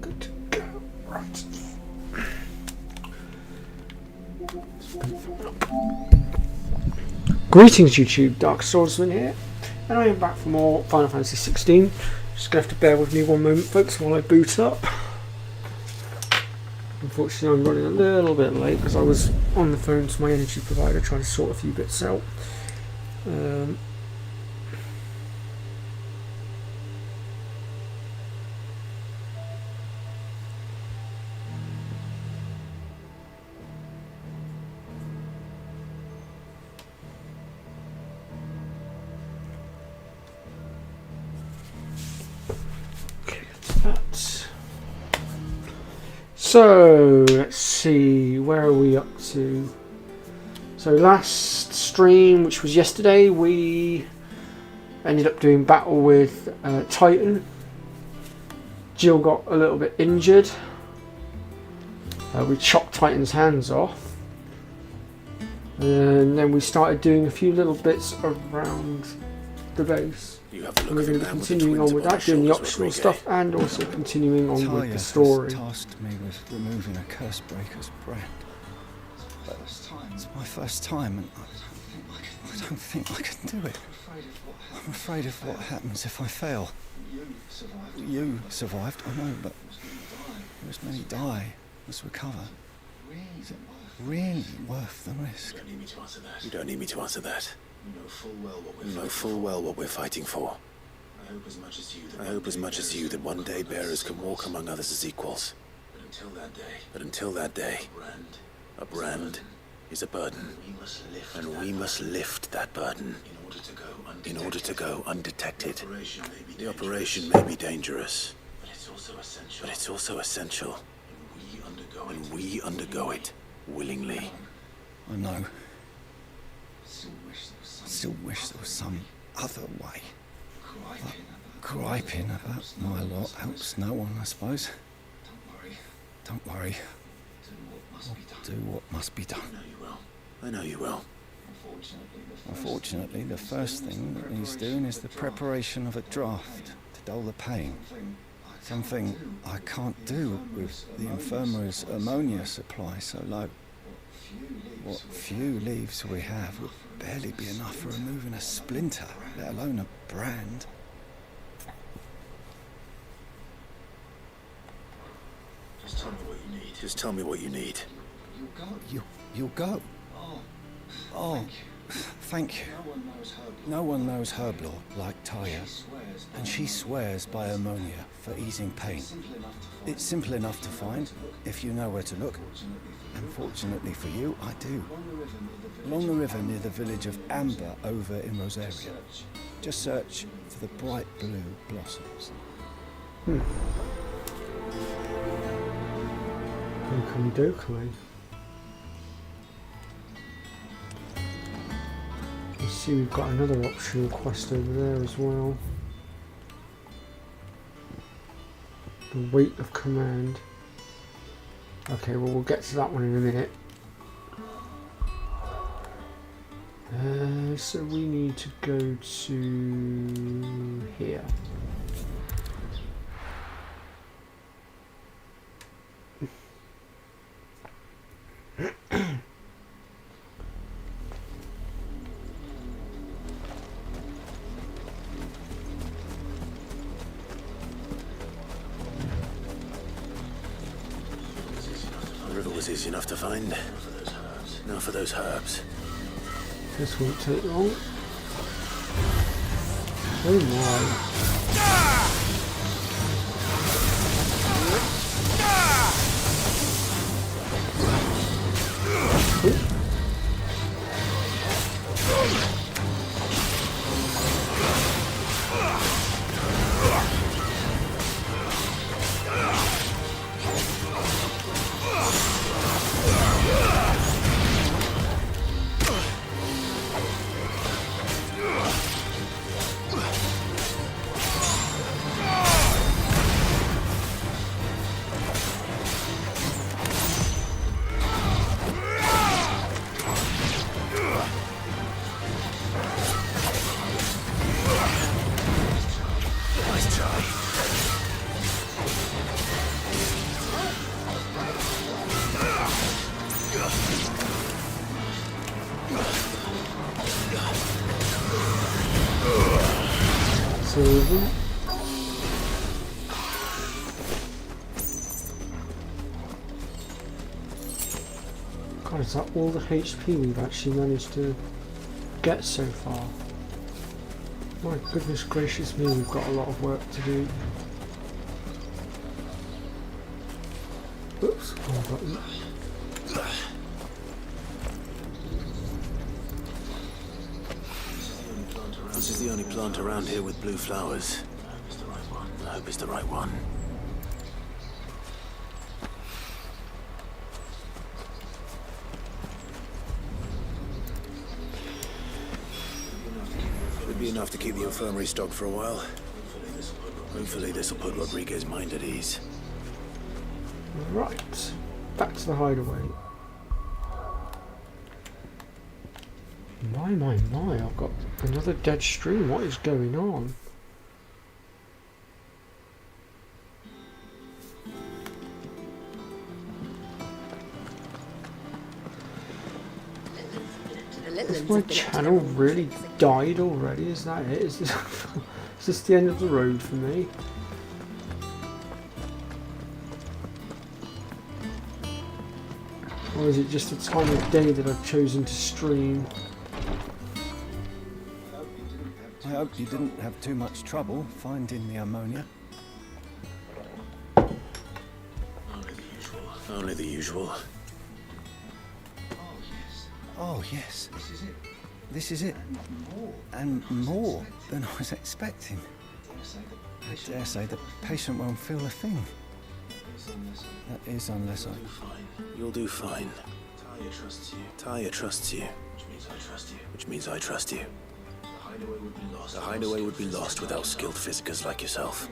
Good to go. Right. Greetings YouTube, Dark Swordsman here, and I am back for more Final Fantasy 16. Just going to have to bear with me one moment folks while I boot up. Unfortunately I'm running a little bit late because I was on the phone to my energy provider trying to sort a few bits out. So, let's see, where are we up to? So last stream, which was yesterday, we ended up doing battle with Titan. Jill got a little bit injured. We chopped Titan's hands off. And then we started doing a few little bits around the base. And we're going to be continuing on with that, doing the optional stuff, and also continuing on with the story. Tasked me with removing a Cursebreaker's brand. It's my first time, and I don't think I can do it. I'm afraid of what happens if I fail. You survived, I know, but as many die, must recover. Is it really worth the risk? You don't need me to answer that. You know full well what we're fighting for. I hope as much as you that one day bearers can walk among others as equals. But until that day, a brand is a burden, and we must lift that burden in order to go undetected. The operation may be dangerous, but it's also essential, and we undergo it willingly. I know. I still wish there was some other way. But griping about my lot helps no one, I suppose. Don't worry. I'll do what must be done. I know you will. Unfortunately, the first thing that needs doing is the preparation of a draft to dull the pain. Something I can't do with the infirmary's ammonia supply so low. What few leaves we have would barely be enough for removing a splinter, let alone a brand. Just tell me what you need. You'll go? Oh, thank you. No one knows Herblore like Taya, and she swears by ammonia for easing pain. It's simple enough to find, if you know where to look. Unfortunately for you, I do. Along the river near the village of Amber over in Rosaria. Just search for the bright blue blossoms. Okey dokey. You see we've got another optional quest over there as well. The weight of command. Okay, well we'll get to that one in a minute. So we need to go to here. The river was easy enough to find. Now for those herbs. This won't take long. Oh my. save them. God, is that all the HP we've actually managed to get so far? My goodness gracious me, we've got a lot of work to do. Oops, wrong button. This is the only plant around here with blue flowers. I hope it's the right one. Should be enough to keep the infirmary stocked for a while. Hopefully this will put Rodriguez's mind at ease. Right, back to the hideaway. My, I've got another dead stream. What is going on? Has my channel really died already? Is that it? Is this the end of the road for me? Or is it just the time of day that I've chosen to stream? I hope you didn't have too much trouble finding the ammonia. Only the usual. Oh, yes. This is it. And more than I was expecting. I dare say the patient won't feel a thing. That is, unless I... You'll do fine. Talia trusts you. Which means I trust you. The hideaway would be lost without skilled physicers like yourself.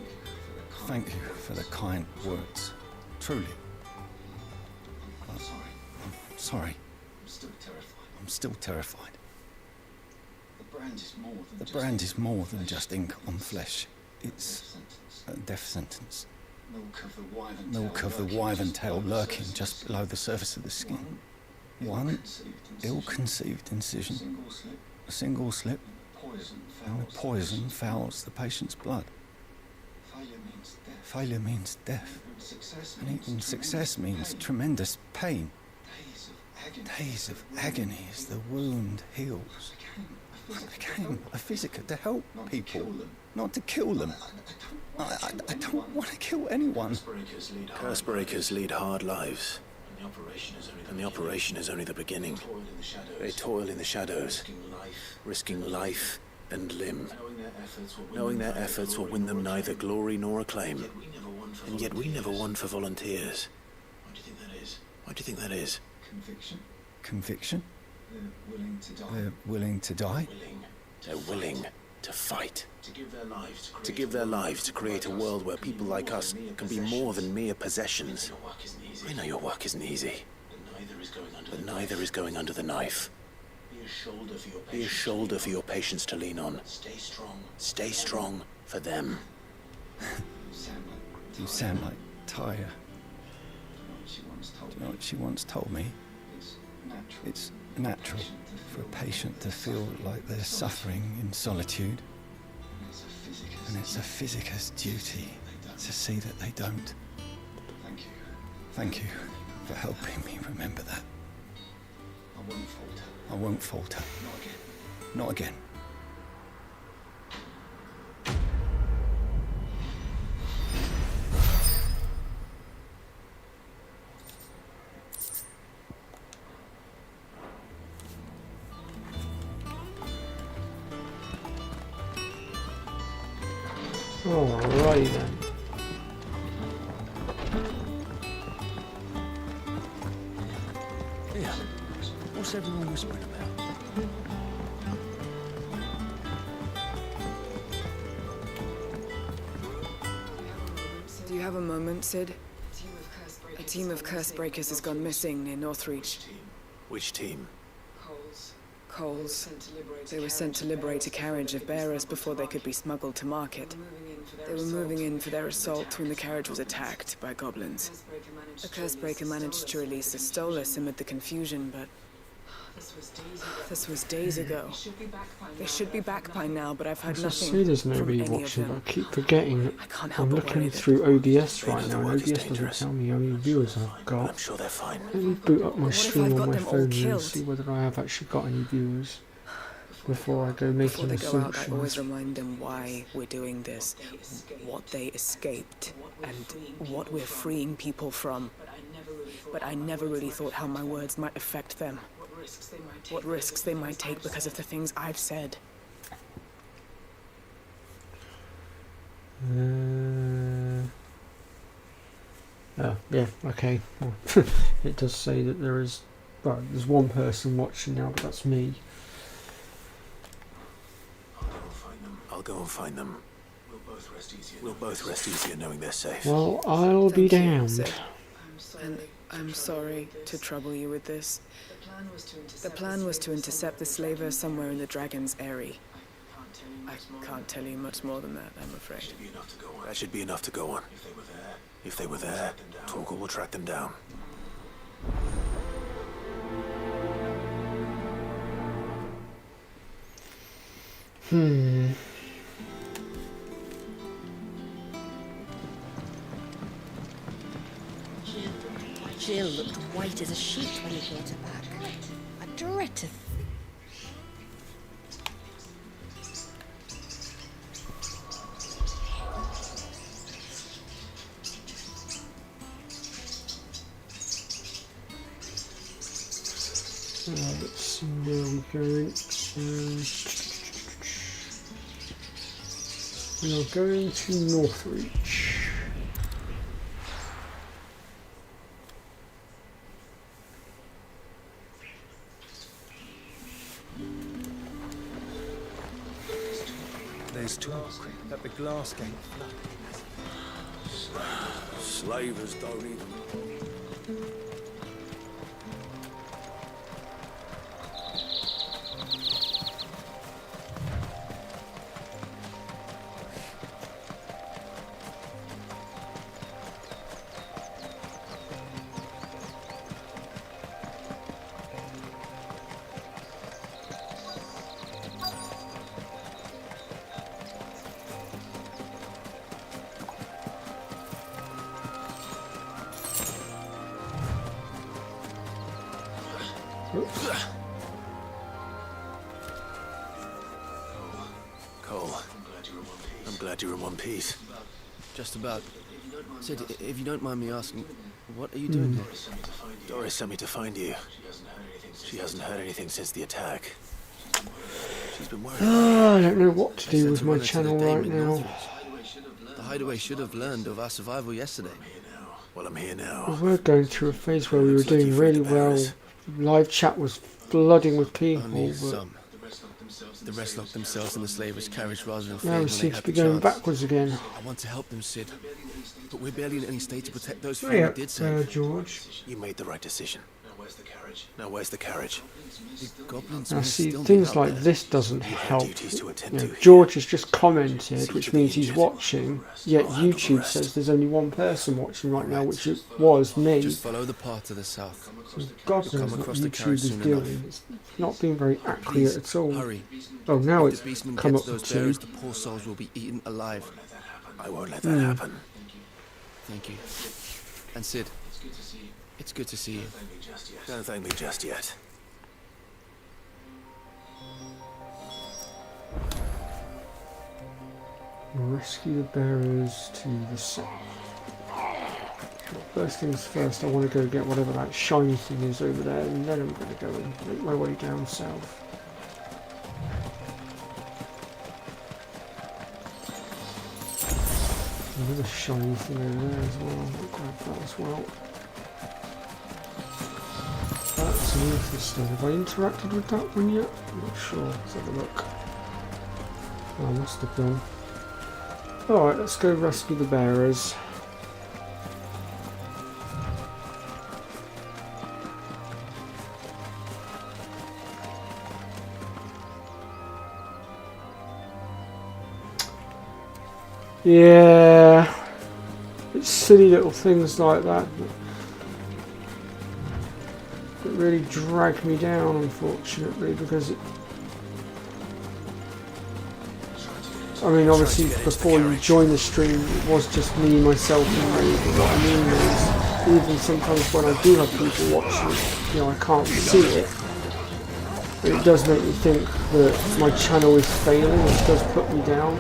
Thank you for the kind words. Truly. I'm sorry. I'm still terrified. The brand is more than just ink on flesh. It's a death sentence. Milk of the wyvern tail lurking just below the surface of the skin. One ill-conceived incision, a single slip, and the poison fouls the patient's blood. Failure means death, and even success means tremendous pain. Days of agony as the wound heals. I became a physiker to help people, not to kill them. I don't want to kill anyone. Cursebreakers lead hard lives, and the operation is only the beginning. They toil in the shadows, risking life and limb, knowing their efforts will win them neither glory nor acclaim. And yet we never won for volunteers. Why do you think that is? Conviction? They're willing to die? They're willing to fight. To give their lives to create a world where people like us can be more than mere possessions. I know your work isn't easy, but neither is going under the knife. Be a shoulder for your patients to lean on. Stay strong for them. You sound like Talia. Do you know what she once told me? It's natural for a patient to feel like they're suffering in solitude. And it's a physicist's duty to see that they don't. Thank you for helping me remember that. I won't falter. Not again. Alright then. Yeah. What's everyone whispering about? Do you have a moment, Sid? A team of Cursebreakers has gone missing near Northreach. Which team? Coles. They were sent to liberate a carriage of bearers before they could be smuggled to market. They were moving in for their assault when the carriage was attacked by goblins. A Cursebreaker managed to release a Stolas amid the confusion, but This was days ago. They should be back by now, but I've heard As I nothing say, there's from nobody any of watching, but them. I keep forgetting that I can't help I'm but worry looking that through OBS right know the now, and work is OBS doesn't dangerous. tell me how many viewers I've I'm got. sure they're fine. Let me boot up my What if stream I've on got my them all phone and killed? see whether I have actually got any viewers before I go Before making they go out, I always assumptions. remind them why we're doing this, what they escaped, and what we're freeing people from. But I never really thought how my words might affect them. What risks they might take because of the things I've said. Oh, yeah, okay. Well, it does say that there's one person watching now, but that's me. I'll go and find them. We'll both rest easier knowing they're safe. Well, I'll be Thank you, damned. Sid. And I'm sorry to trouble you with this. The plan was to intercept the slaver somewhere in the Dragon's Eyrie. I can't tell you much more than that, I'm afraid. That should be enough to go on. If they were there, Torgal will track them down. Jill looked white as a sheet when he brought her back. I dread to Let's see where we're going. We are going to Northreach. There's talk that the glass gate Slavers don't even... Cole, I'm glad you're in one piece. Just about. Sid, if you don't mind me asking, what are you doing here? Doris sent me to find you. She hasn't heard anything since the attack. She's been worried. I don't know what to I do sent with a my runner to channel the right Dame in now. Northridge. The hideaway should have learned of our survival yesterday. Well, I'm here We now. were going through a phase where we were Looks like doing you've read really the well. barriers. Live chat was flooding with people, Only but some. The rest locked themselves in the slaver's carriage rather than flee now when we they seem to had be the going chance. backwards again. I want to help them, Sid. But we're barely in any state to protect those few Yeah, we did save. George. You made the right decision. Now where's the carriage? The goblins Now may see, still be things out like there. this doesn't You have help. duties to attend You know, to here. George has just commented, which means he's watching, yet YouTube says there's only one person watching right now, which it was me. Just follow the path to the south. So God Come knows what across the YouTube carriage is soon doing. enough. It's not being very accurate Please, at all. hurry. Oh, now If it's the beastman come gets up with those two. bearers, the poor souls will be eaten alive. I won't let that happen. Thank you. And Sid, it's good to see you. Don't thank me just yet. Rescue the bearers to the south. First things first, I want to go get whatever that shiny thing is over there, and then I'm going to go and make my way down south. Another shiny thing over there as well. I'll grab that as well. That's an ether stone. Have I interacted with that one yet? I'm not sure. Let's have a look. Oh, I must have done. Alright, let's go rescue the bearers. Yeah, it's silly little things like that. really drag me down, unfortunately, because it... I mean, obviously, before you join the stream, it was just me, myself, and me. But what I mean is, even sometimes when I do have people watching, you know, I can't see it. It does make me think that my channel is failing, which does put me down.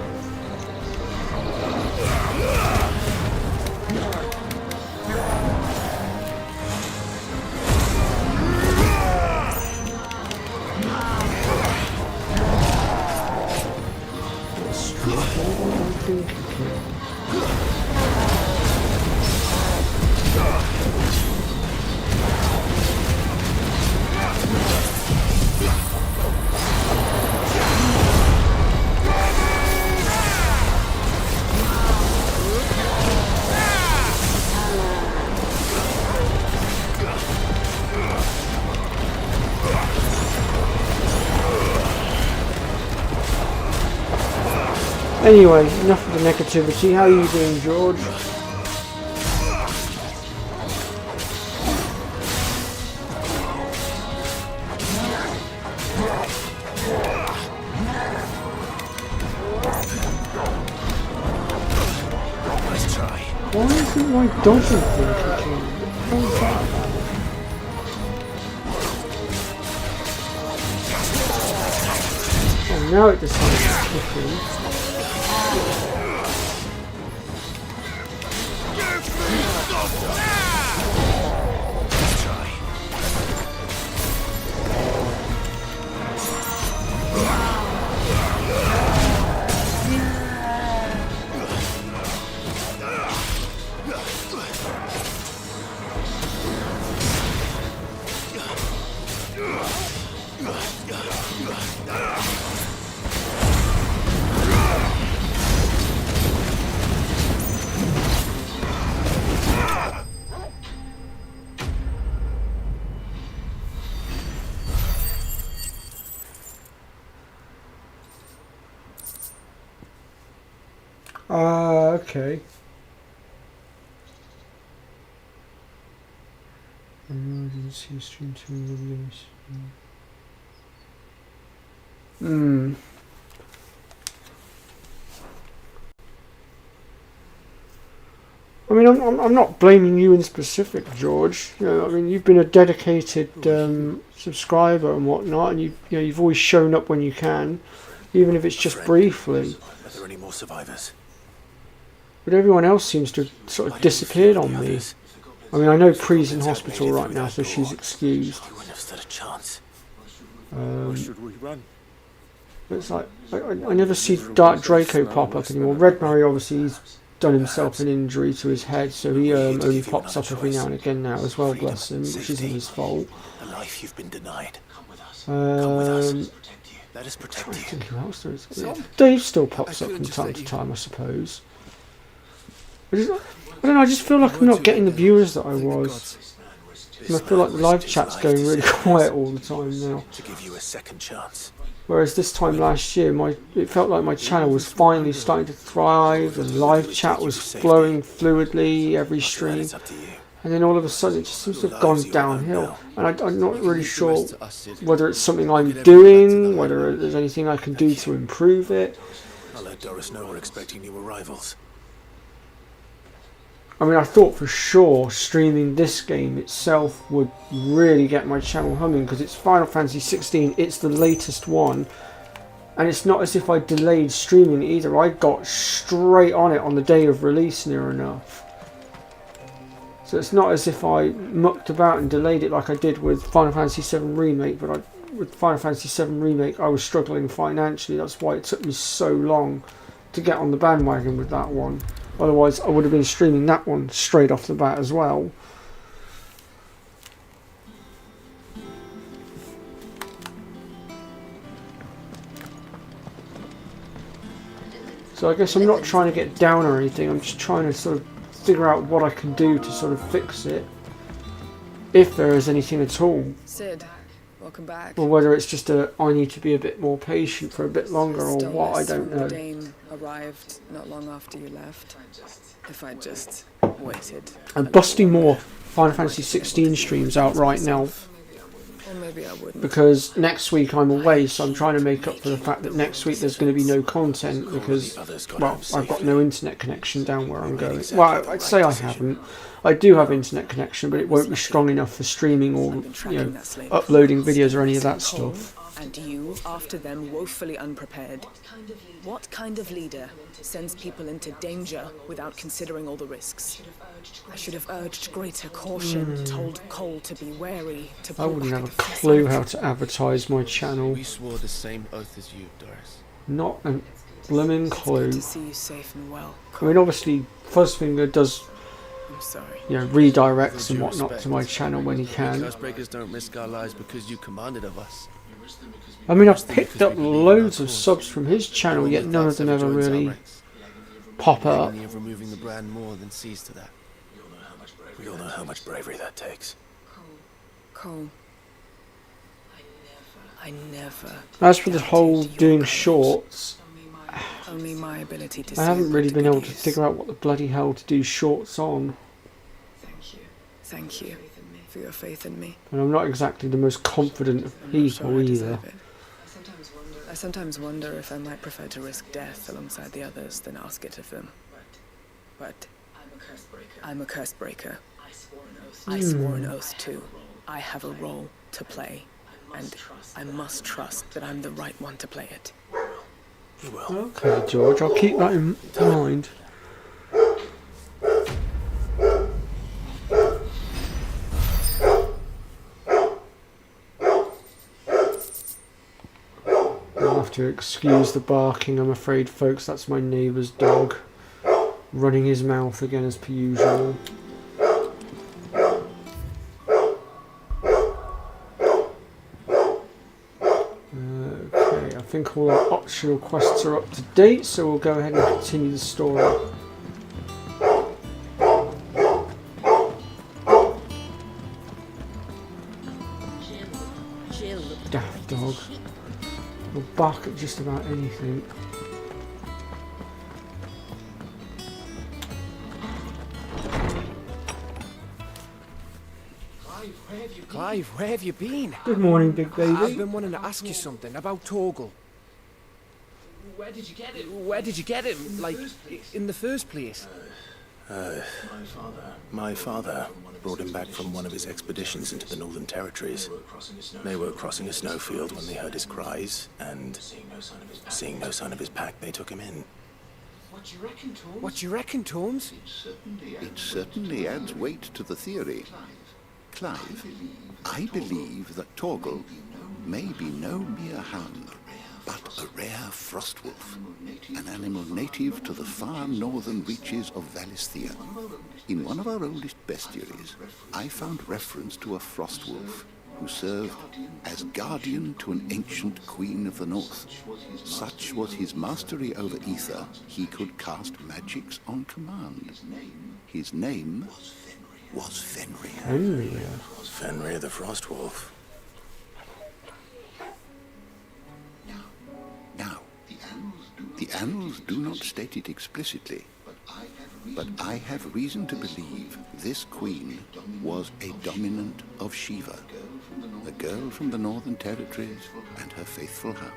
Anyway, enough of the negativity. How are you doing, George? Nice try. Why isn't my dodging thing kicking? What is that? Oh, now it decides to kick in. Okay. Emergency stream to release. I mean, I'm not blaming you in specific, George. You know, I mean, you've been a dedicated subscriber and whatnot, and you've always shown up when you can, even if it's just briefly. Are there any more survivors? But everyone else seems to have sort of disappeared on me. I mean, I know Pree's in hospital right now, so she's excused. You wouldn't have stood a chance. Should we run? It's like I never see Dark Draco pop up anymore. Red Murray, obviously, he's done himself an injury to his head, so he only pops up every now and again now as well, bless him, which isn't his fault. A life you've been denied. Come with us. Come with us. Let us protect you. Think who else there is. Dave still pops up from time to time, I suppose. I don't know, I just feel like I'm not getting the viewers that I was. And I feel like the live chat's going really quiet all the time now. To give you a second chance. Whereas this time last year, it felt like my channel was finally starting to thrive, and live chat was flowing fluidly every stream. And then all of a sudden, it just seems to have gone downhill. And I'm not really sure whether it's something I'm doing, whether there's anything I can do to improve it. I'll let Doris know we're expecting new arrivals. I mean, I thought for sure streaming this game itself would really get my channel humming, because it's Final Fantasy 16, it's the latest one, and it's not as if I delayed streaming either. I got straight on it on the day of release, near enough. So it's not as if I mucked about and delayed it like I did with Final Fantasy 7 Remake, but with Final Fantasy 7 Remake I was struggling financially. That's why it took me so long to get on the bandwagon with that one. Otherwise, I would have been streaming that one straight off the bat as well. So I guess I'm not trying to get down or anything. I'm just trying to sort of figure out what I can do to sort of fix it, if there is anything at all. Sid, welcome back. Or whether it's just I need to be a bit more patient for a bit longer, or what, I don't know. Dame arrived not long after you left. If I just waited. I'm busting more Final Fantasy 16 streams out right now Or maybe I wouldn't. because next week I'm away, so I'm trying to make up for the fact that next week there's going to be no content because, well, I've got no internet connection down where I'm going. Well, I'd say I haven't. I do have internet connection, but it won't be strong enough for streaming or, uploading videos or any of that stuff. And you, after them, woefully unprepared. What kind of leader sends people into danger without considering all the risks? I should have urged greater caution, told Cole to be wary, to I pull wouldn't back have a at the clue facade. how to advertise my channel. We swore the same oath as you, Doris. Not a blooming It's clue. good to see you safe and well. I mean, obviously, Fuzzfinger does, I'm sorry. redirects and whatnot to my channel when he can. Cursebreakers don't risk our lives because you commanded of us. I mean, I've picked up loads of subs from his channel, yet none of them ever really pop up. Only of removing the brand more than sees to that. We all know how much bravery that takes. Cole. I never. As for the whole doing shorts, Only my ability to see I haven't it really to been good able to use. figure out what the bloody hell to do shorts on. Thank you for your faith in me. And I'm not exactly the most confident of I'm not sure people I either. deserve it. I sometimes wonder if I might prefer to risk death alongside the others than ask it of them. But I'm a curse breaker. I swore an oath too. I have a role to play, and I must trust that I'm the right one to play it. You will. Okay, George, I'll keep that in mind. You'll have to excuse the barking, I'm afraid, folks. That's my neighbour's dog running his mouth again as per usual. Okay, I think all our optional quests are up to date, so we'll go ahead and continue the story. Jill looked Daft white as a dog. sheep. We'll bark at just about anything. Clive, where have you been? Good morning, big baby. I've been wanting to ask you something about Torgal. Where did you get him? Where did you get him? Like, in the first place? My father brought him back from one of his expeditions into the Northern Territories. They were crossing a snowfield when they heard his cries, and seeing no sign of his pack, they took him in. What do you reckon, Tomes? It certainly adds weight to the theory. Clive, I believe that Torgal may be no mere hound, but a rare frostwolf, an animal native to the far northern reaches of Valisthea. In one of our oldest bestiaries, I found reference to a frostwolf who served as guardian to an ancient queen of the north. Such was his mastery over ether, he could cast magics on command. His name was Fenrir. Fenrir. Fenrir the Frostwolf. Now, the annals do not state it explicitly, but I have reason to believe this queen was a dominant of Shiva, a girl from the Northern Territories and her faithful hound.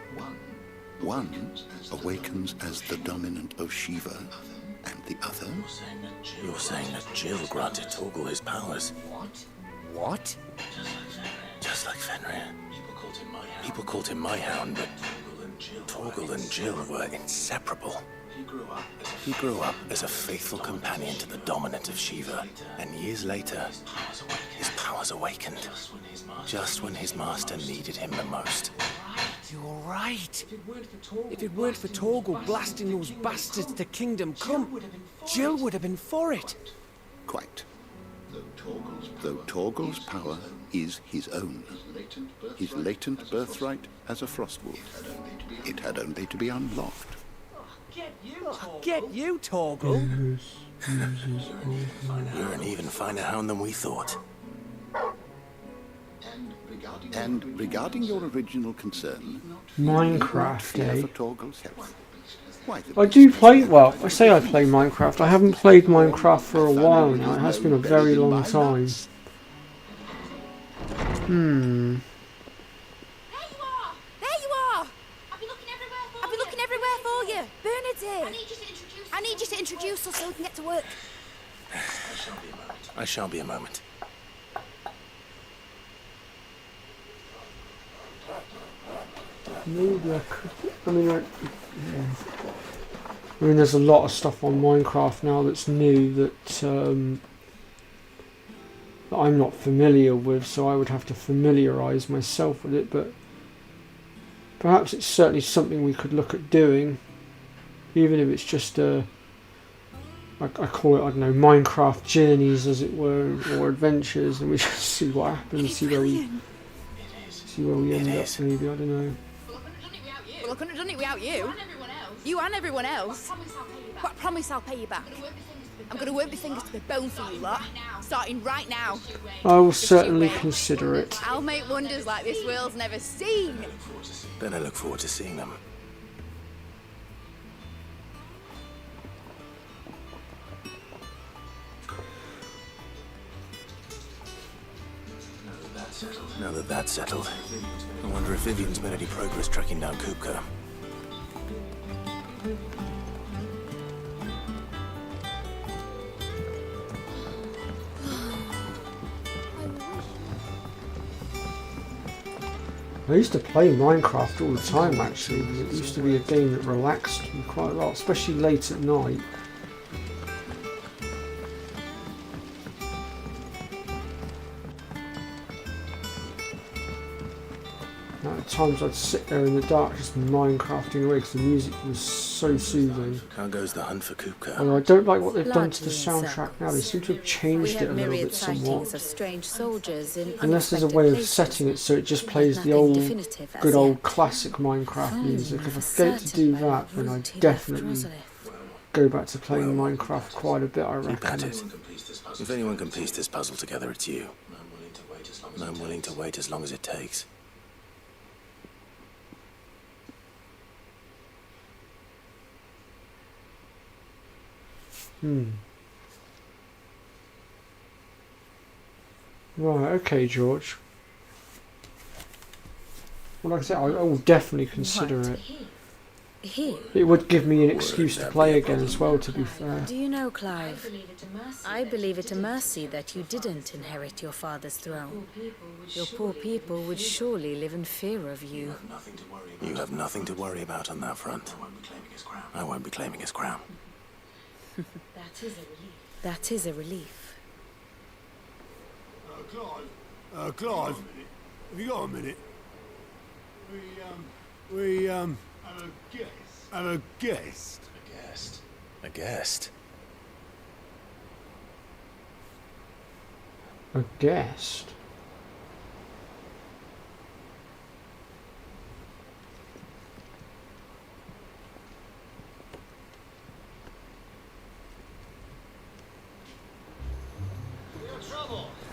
One awakens as the dominant of Shiva, and the other... You're saying that Jill granted Torgal his powers? What? Just like Fenrir. People called him my hound, but Torgal and Jill were inseparable. He grew up as a faithful companion to the dominant of Shiva, and years later, his powers awakened, just when his master needed him the most. You're right. If it weren't for Torgal blasting those bastards to Kingdom Come, Jill would have been for it. Quite. Though Torgal's power is his own, his latent birthright as a frostwolf, it had only to be unlocked. Get you, Torgal. You're an even finer hound than we thought. And regarding your original concern, Minecraft, fear eh? for Torgal's health. Why, the I do play, well, I say I play Minecraft. I haven't played Minecraft for a while now. It has been a very long time. you to introduce us so we can get to work. I shall be a moment. Maybe I could. I mean, yeah. I mean, there's a lot of stuff on Minecraft now that's new that I'm not familiar with, so I would have to familiarise myself with it. But perhaps it's certainly something we could look at doing, even if it's just I call it, I don't know, Minecraft journeys, as it were, or adventures, and we just see what happens, see where we end up. Maybe, I don't know. Well, I couldn't have done it without you. You and everyone else. But I promise I'll pay you back. I'm going to work my fingers to the bone for you lot, starting right now. I will certainly consider it. I'll make wonders like this world's never seen. Then I look forward to seeing them. Now that that's settled, I wonder if Vivian's made any progress tracking down Kupka. I used to play Minecraft all the time, actually. It used to be a game that relaxed me quite a lot, especially late at night. At times I'd sit there in the dark just Minecrafting away because the music was so soothing. How goes the hunt for Kupka? Although I don't like what they've done to the soundtrack now. They seem to have changed it a little bit somewhat. Of strange soldiers in Unless there's a way of setting it so it just plays the old, good old classic Minecraft music. If I get to do that, then I definitely go back to playing Minecraft quite a bit, I Keep at reckon. it. If anyone can piece this puzzle together, it's you. And I'm willing to wait as long as it takes. Right, okay, George. Well, like I said, I will definitely consider it. Here. It would give me an excuse to play again as well, to be fair. Do you know, Clive? I believe it a mercy that you didn't inherit your father's throne. Your poor people would surely live in fear of you. You have nothing to worry about on that front. I won't be claiming his crown. That is a relief. Clive, have you got a minute? We have a guest. A guest? A guest?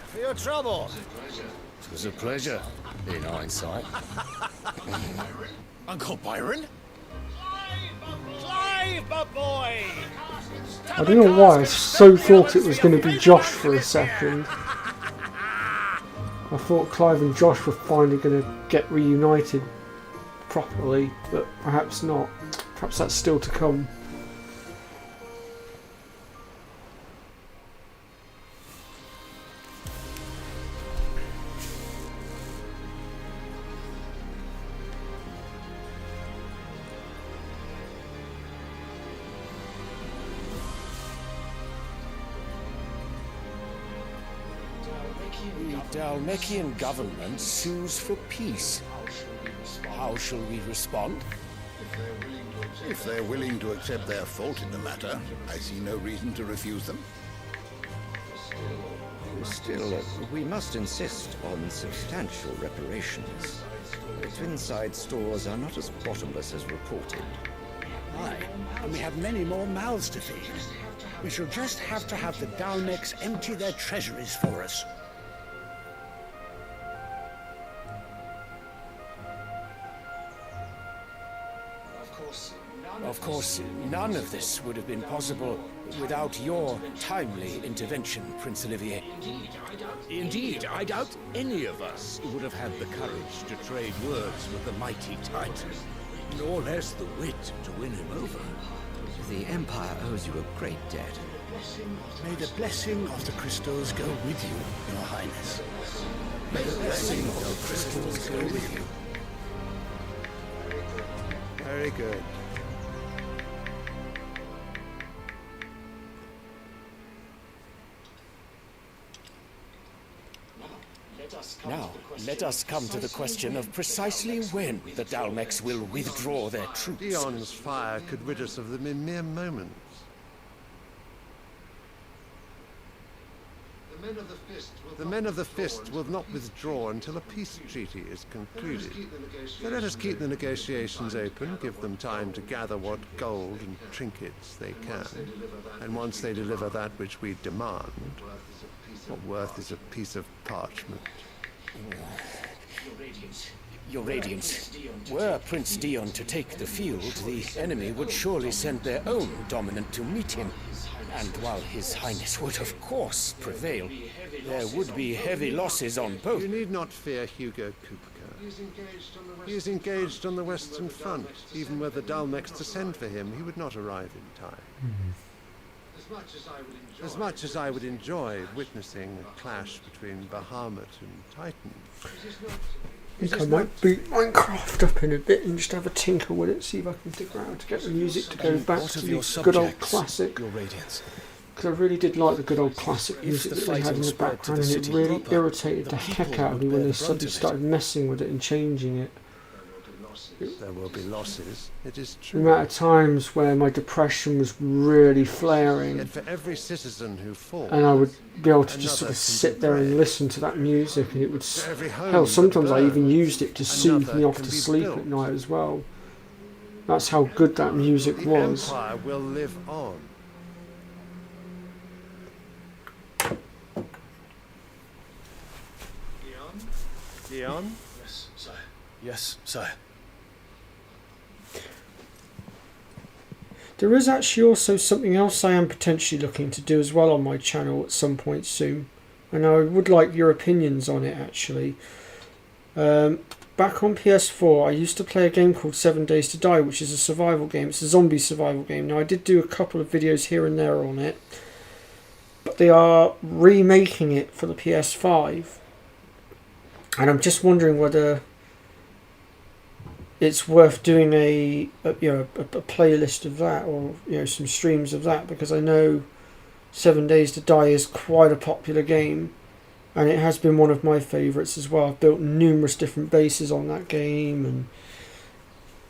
For your trouble. It was a pleasure, in hindsight. Uncle Byron? Clive, my boy! I don't know why, I so thought it was going to be Josh for a second. I thought Clive and Josh were finally going to get reunited properly, but perhaps not. Perhaps that's still to come. The Dalmekian government sues for peace. How shall we respond? If they're willing to accept their fault in the matter, I see no reason to refuse them. Still, we must insist on substantial reparations. Twinside stores are not as bottomless as reported. Aye, and we have many more mouths to feed. We shall just have to have the Dalmeks empty their treasuries for us. Of course, none of this would have been possible without your timely intervention, Prince Olivier. Indeed, I doubt any of us would have had the courage to trade words with the mighty Titan, nor less the wit to win him over. The Empire owes you a great debt. May the blessing of the crystals go with you, Your Highness. May the blessing of the crystals go with you. Very good. Now, let us come to the question of precisely when the Dalmex will withdraw their troops. Dion's fire could rid us of them in mere moments. The men of the Fist will not withdraw until a peace treaty is concluded. So let us keep the negotiations open, give them time to gather what gold and trinkets they can. And once they deliver that which we demand, what worth is a piece of parchment? Your Radiance, were Prince Dion to take the field, the enemy would surely send their own dominant to meet him. And while His Highness would of course prevail, there would be heavy losses on both. You need not fear Hugo Kupka. He is engaged on the Western Front. Even were the Dalmex to send for him, he would not arrive in time. As much as I would enjoy witnessing a clash between Bahamut and Titan. I think I might boot Minecraft up in a bit and just have a tinker with it, see if I can figure out how to get the music to go back to the good old classic. Because I really did like the good old classic music that they had in the background, and it really irritated the heck out of me when they suddenly started messing with it and changing it. There will be losses, it is The true. amount of times where my depression was really flaring, Yet for every citizen who falls, and I would be able to just sort another of can sit be there and brave. listen to that music, and it would For every home hell, that sometimes I even burns, used it to soothe another me off can to be sleep built. at night as well. That's how good that music The was. Empire will live on. Dion? Yes, sire. Yes, sire. There is actually also something else I am potentially looking to do as well on my channel at some point soon, and I would like your opinions on it actually. Back on PS4 I used to play a game called 7 Days to Die, which is a survival game. It's a zombie survival game. Now I did do a couple of videos here and there on it, but they are remaking it for the PS5, and I'm just wondering whether it's worth doing a playlist of that, or some streams of that, because I know 7 Days to Die is quite a popular game, and it has been one of my favourites as well. I've built numerous different bases on that game,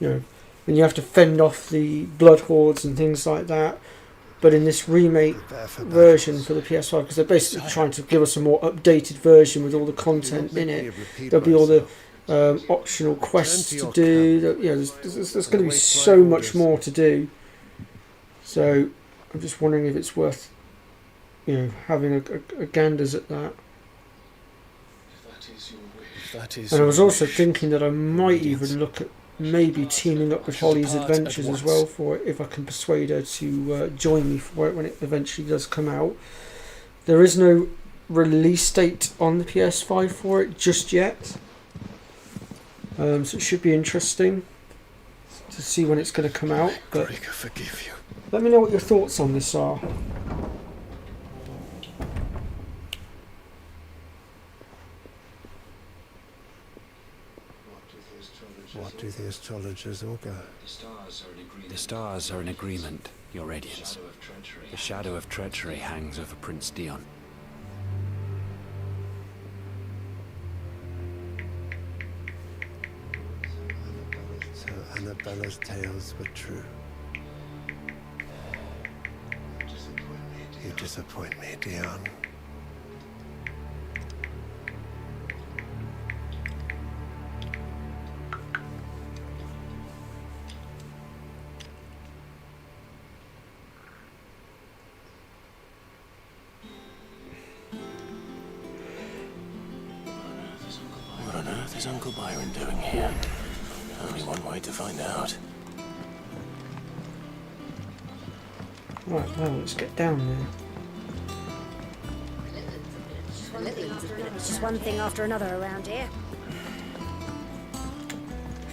and and you have to fend off the blood hordes and things like that. But in this remake version for the PS5, because they're basically trying to give us a more updated version with all the content in it, there'll be all the optional quests to do. There's going to be so much more to do. So I'm just wondering if it's worth, having a ganders at that. And I was also thinking that I might even look at maybe teaming up with Holly's Adventures as well for it, if I can persuade her to join me for it when it eventually does come out. There is no release date on the PS5 for it just yet. So it should be interesting to see when it's going to come out. But forgive you. Let me know what your thoughts on this are. What do the astrologers augur? The stars are in agreement, Your Radiance. The shadow of treachery hangs over Prince Dion. So Annabella's tales were true. You disappoint me, Dion. What on earth is Uncle Byron doing here? Only one way to find out. Right, well, let's get down there. It's just one thing after another around here.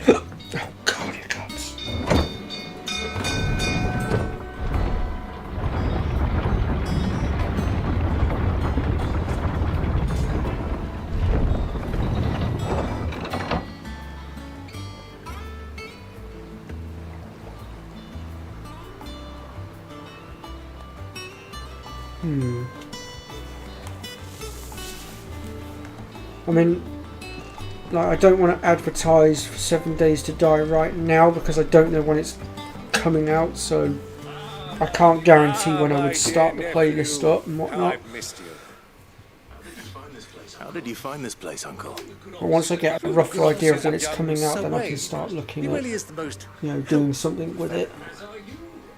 Oh, God, you guts. I mean, like, I don't want to advertise for 7 Days to Die right now because I don't know when it's coming out, so I can't guarantee when I would start the playlist up and whatnot. I've missed you. How did you find this place, Uncle? But once I get a rougher idea of when it's coming out, then I can start looking at, doing something with it.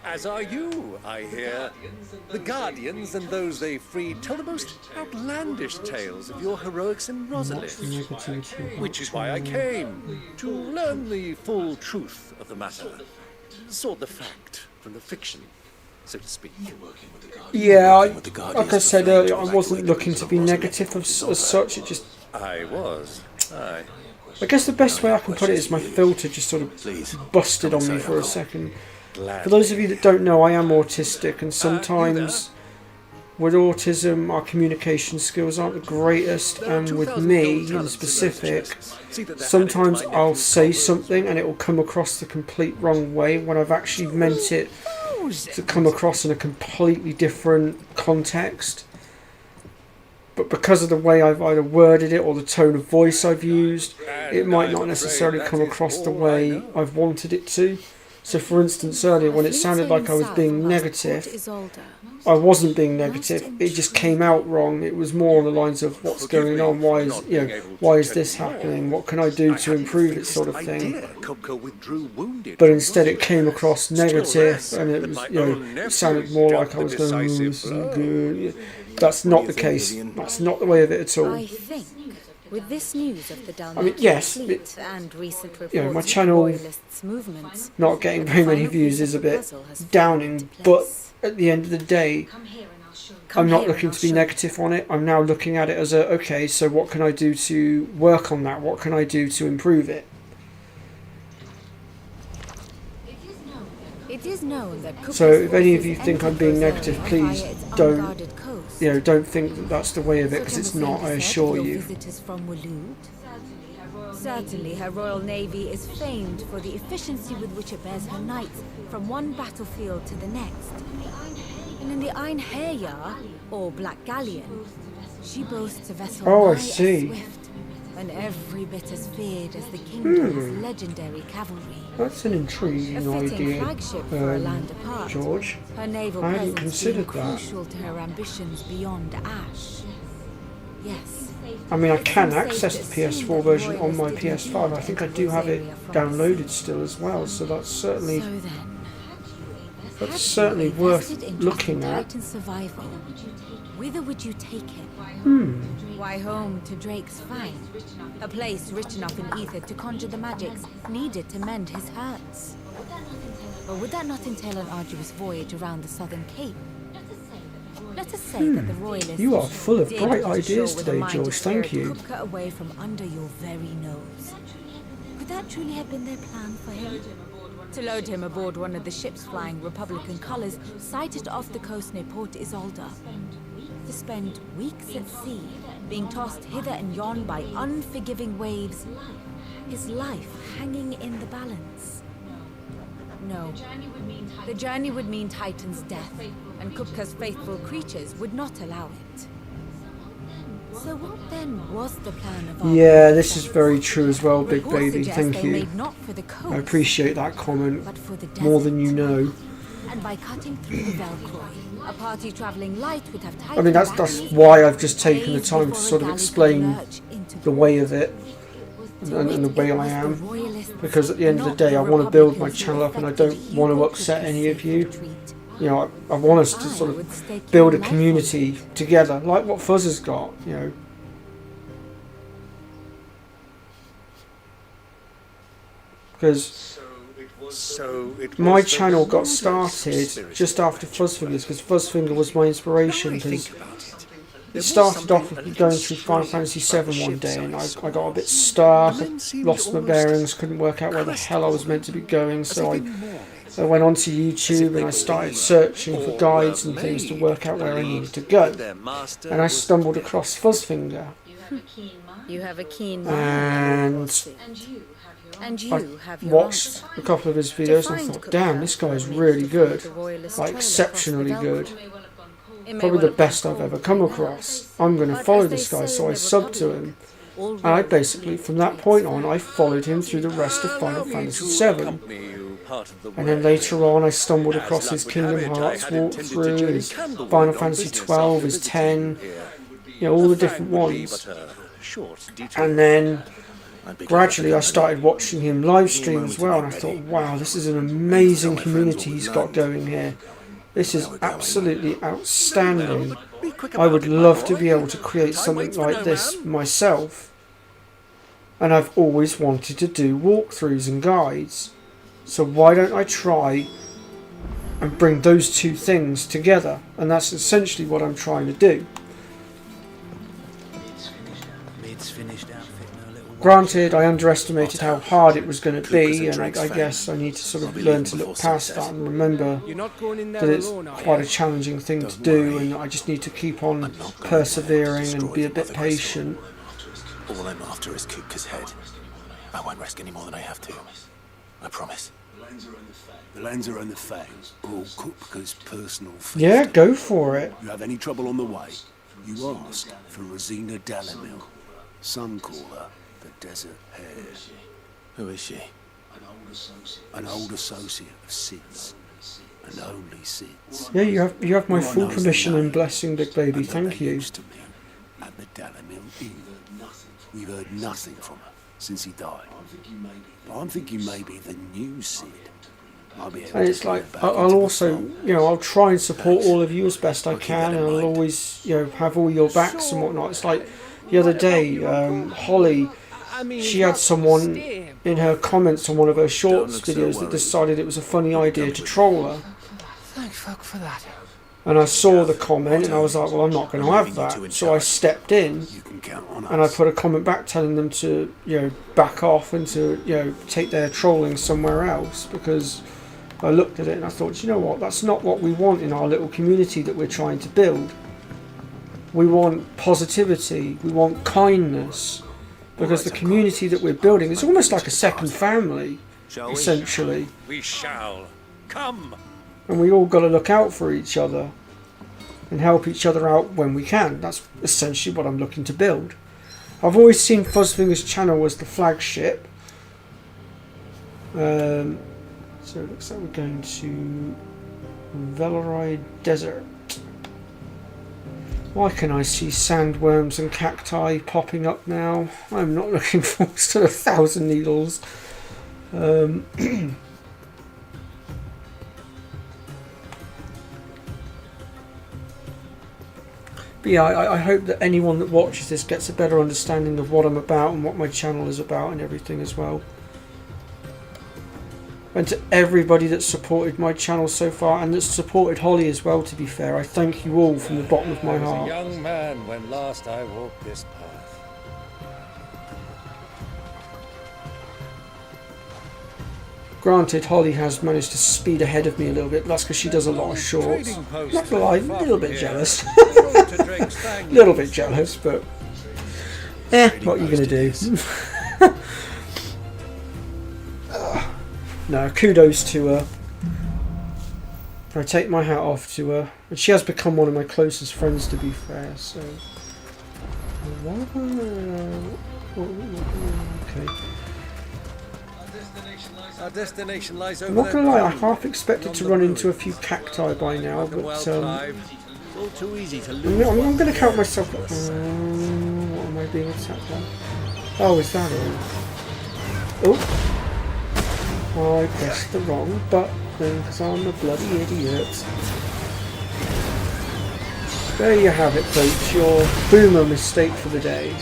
As are you, I hear. The Guardians and those they freed tell the most outlandish tales of your heroics in Rosalind. Which is why I came, to learn the full truth of the matter. Sort the fact from the fiction, so to speak. Yeah, like I said earlier, I wasn't looking to be negative as such. It just... I was. Aye. I guess the best way I can put it is my filter just sort of busted on me for a second. For those of you that don't know, I am autistic, and sometimes with autism our communication skills aren't the greatest, and with me in specific, sometimes I'll say something and it will come across the complete wrong way when I've actually meant it to come across in a completely different context. But because of the way I've either worded it or the tone of voice I've used, it might not necessarily come across the way I've wanted it to. So for instance, earlier when it sounded like I was being negative, I wasn't being negative, it just came out wrong. It was more on the lines of what's going on, why is this happening, what can I do to improve it, sort of thing. But instead it came across negative, and it was, it sounded more like I was going, this isn't good. That's not the case. That's not the way of it at all. I think with this news of the yes, and recent reports my channel Royalists' movements, not getting very many views is a bit downing, but at the end of the day, I'm not looking to be negative on it. I'm now looking at it as okay, so what can I do to work on that? What can I do to improve it? It is known that so if any of you think I'm being negative, please don't think that that's the way of it, because it's not, I assure you. Certainly her Royal Navy is famed for the efficiency with which it bears her knights from one battlefield to the next. And in the Einherjar, or Black Galleon, she boasts a vessel as swift and every bit as feared as the kingdom's legendary cavalry. That's an intriguing idea, George. Her naval I hadn't presence considered being that. crucial to her ambitions beyond Ash. Yes. I mean, I can access the PS4 version on my PS5. I think I do have it downloaded still as well, so that's certainly worth looking at. Titan survival. Whither would you take him? Why, home to Drake's Fang, a place rich enough in ether to conjure the magics needed to mend his hurts. Or would that not entail an arduous voyage around the southern cape? Let us say that the Royalists You are full of did bright put ideas ashore with a today, mind to George. steer Thank you. Kupka away from under your very nose. Could that truly have been their plan for him? To load him aboard one of the ships flying Republican colors sighted off the coast near Port Isolde. To spend weeks at sea, being tossed hither and yon by unforgiving waves, his life hanging in the balance. No, the journey would mean Titan's death, and Kupka's faithful creatures would not allow it. So what then was the plan of our Yeah, this is very true as well, Big Reports Baby. suggest Thank they you. made not for the coast, I appreciate that comment but for the more desert. than you know. And by cutting through the Velcroy, a party traveling light would have Titan I mean, that's why I've just taken the time to sort of explain the way of it and the way I am, because at the end of the day I want to build my channel up and I don't want to upset any of you. You know, I want us to sort of build a community together, like what Fuzz has got, you know. Because my channel got started just after Fuzzfingers, because Fuzzfinger was my inspiration. Because it started off with me going through Final Fantasy VII one day, and I got a bit stuck, I lost my bearings, couldn't work out where the hell I was meant to be going, so I went onto YouTube and I started searching for guides and things to work out where I needed to go. And I stumbled across Fuzzfinger. You have a keen And you I have your watched a couple of his videos and I thought, damn, this guy is really good, like exceptionally good. probably the best I've ever come across. I'm going to follow this guy, so I subbed to him. And I basically, from that point on, I followed him through the rest of Final Fantasy VII. And then later on, I stumbled across his Kingdom Hearts walkthrough, his Final Fantasy XII, his 10, you know, all the different ones. And then gradually I started watching him live stream as well, and I thought, wow, this is an amazing community he's got going here. This is absolutely outstanding. I would love to be able to create something like this myself. And I've always wanted to do walkthroughs and guides. So why don't I try and bring those two things together? And that's essentially what I'm trying to do. Granted, I underestimated how hard it was going to be, and I guess I need to sort of learn to look past that and remember that it's quite a challenging thing to do, and I just need to keep on persevering and be a bit patient. All I'm after is Kupka's head. I won't risk any more than I have to. I promise. The Lancer and the Fangs are all Kupka's personal things. Yeah, go for it. You have any trouble on the way, you ask for Rosina Dalimil. Some call her the Desert Hare. Who is she? An old associate of Sid's. And only Sid's. Yeah, you have my full permission and blessing, big baby. Thank you. At the Dalimil Inn. We've heard nothing from her since he died. But I'm thinking maybe the new Sid. And it's like, I'll also, you know, I'll try and support all of you as best I can, and I'll always, you know, have all your backs and whatnot. It's like the other day, Holly, she had someone in her comments on one of her shorts videos that decided it was a funny idea to troll her. Thank fuck for that. And I saw the comment and I was like, well, I'm not going to have that. So I stepped in and I put a comment back telling them to, you know, back off and to, you know, take their trolling somewhere else, because I looked at it and I thought, you know what, that's not what we want in our little community that we're trying to build. We want positivity, we want kindness, because the community that we're building is almost like a second family, essentially. We shall. Come! And we all got to look out for each other and help each other out when we can. That's essentially what I'm looking to build. I've always seen Fuzzfinger's channel as the flagship. So it looks like we're going to Velaride Desert. Why can I see sandworms and cacti popping up now? I'm not looking forward to the 1,000 needles. But yeah, I hope that anyone that watches this gets a better understanding of what I'm about and what my channel is about and everything as well. And to everybody that's supported my channel so far, and that's supported Holly as well, to be fair, I thank you all from the bottom of my heart. I was a young man when last I walked this path. Granted, Holly has managed to speed ahead of me a little bit, but that's because she does a lot of shorts. Not gonna lie, a little bit jealous. A little bit jealous, but what are you going to do? No, kudos to her. I take my hat off to her. And she has become one of my closest friends, to be fair, so... Okay. Our destination lies over I'm not going to lie, I half expected to run into a few cacti by now, but all too easy to I'm going to count myself. What am I being attacked by? Oh, is that all? Oh, I pressed the wrong button because I'm a bloody idiot. There you have it, folks, your boomer mistake for the day.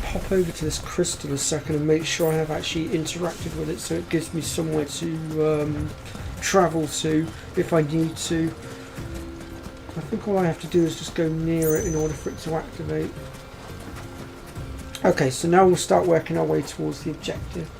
Pop over to this crystal a second and make sure I have actually interacted with it, so it gives me somewhere to travel to if I need to. I think all I have to do is just go near it in order for it to activate. Okay, so now we'll start working our way towards the objective.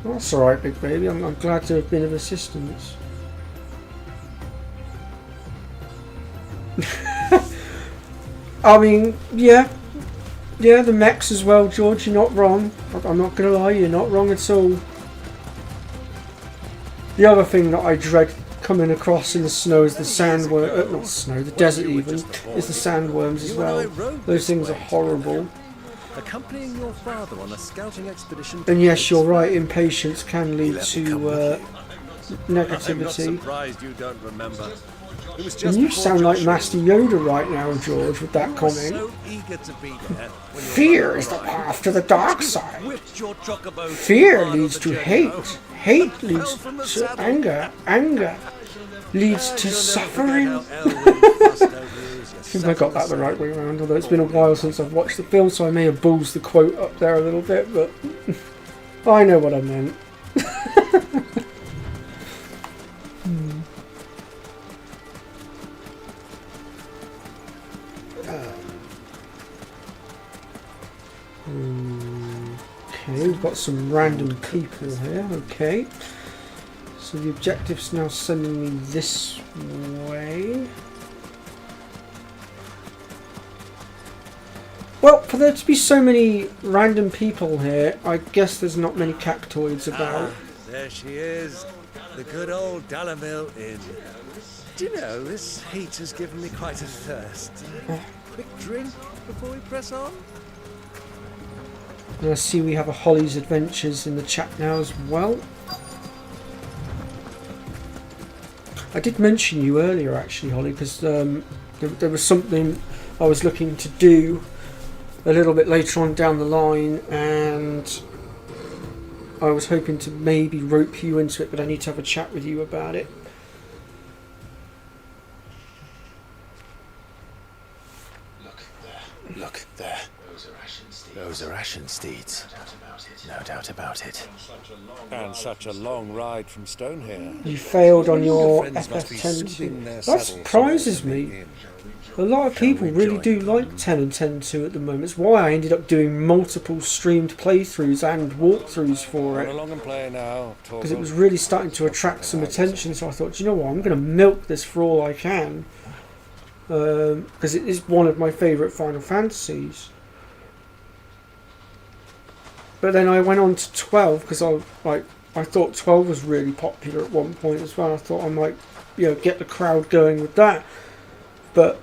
That's alright, big baby. I'm glad to have been of assistance. I mean, yeah, the mechs as well, George. You're not wrong. I'm not gonna lie, you're not wrong at all. The other thing that I dread coming across in the snow is the sandworm. Not snow, the desert even is the sandworms as well. Those things are horrible. Accompanying your father on a scouting expedition. And yes, you're right. Impatience can lead to negativity. I'm not surprised you don't remember. It was just And you sound like Master Yoda right now, George, with that comment. so eager to be there when your Fear is the father path to the dark side. whipped your chocobo Fear hard on leads the to journey hate. home. Hate leads Fell from the to saddle. anger. Anger leads to suffering. I think I got that the right way around, although it's been a while since I've watched the film, so I may have ballsed the quote up there a little bit, but I know what I meant. Okay, we've got some random people here. Okay, so the objective's now sending me this way. Well, for there to be so many random people here, I guess there's not many cactoids about. There she is, the good old Dalamil Inn. Do you know, this heat has given me quite a thirst. Quick drink before we press on? And I see we have a Holly's Adventures in the chat now as well. I did mention you earlier, actually, Holly, because there was something I was looking to do a little bit later on down the line, and I was hoping to maybe rope you into it, but I need to have a chat with you about it. Look there. Those are Ashen steeds. No doubt about it. And such a long ride from Stonehair. You failed on your friends must be soothing their FF10-2. That saddles surprises me. A lot of people really do like 10 and 10-2 at the moment. It's why I ended up doing multiple streamed playthroughs and walkthroughs for Run it. along and play now, Because it was really starting to attract some attention, so I thought, you know what, I'm going to milk this for all I can. Because it is one of my favourite Final Fantasies. But then I went on to 12 because I thought 12 was really popular at one point as well. I thought I might, get the crowd going with that. But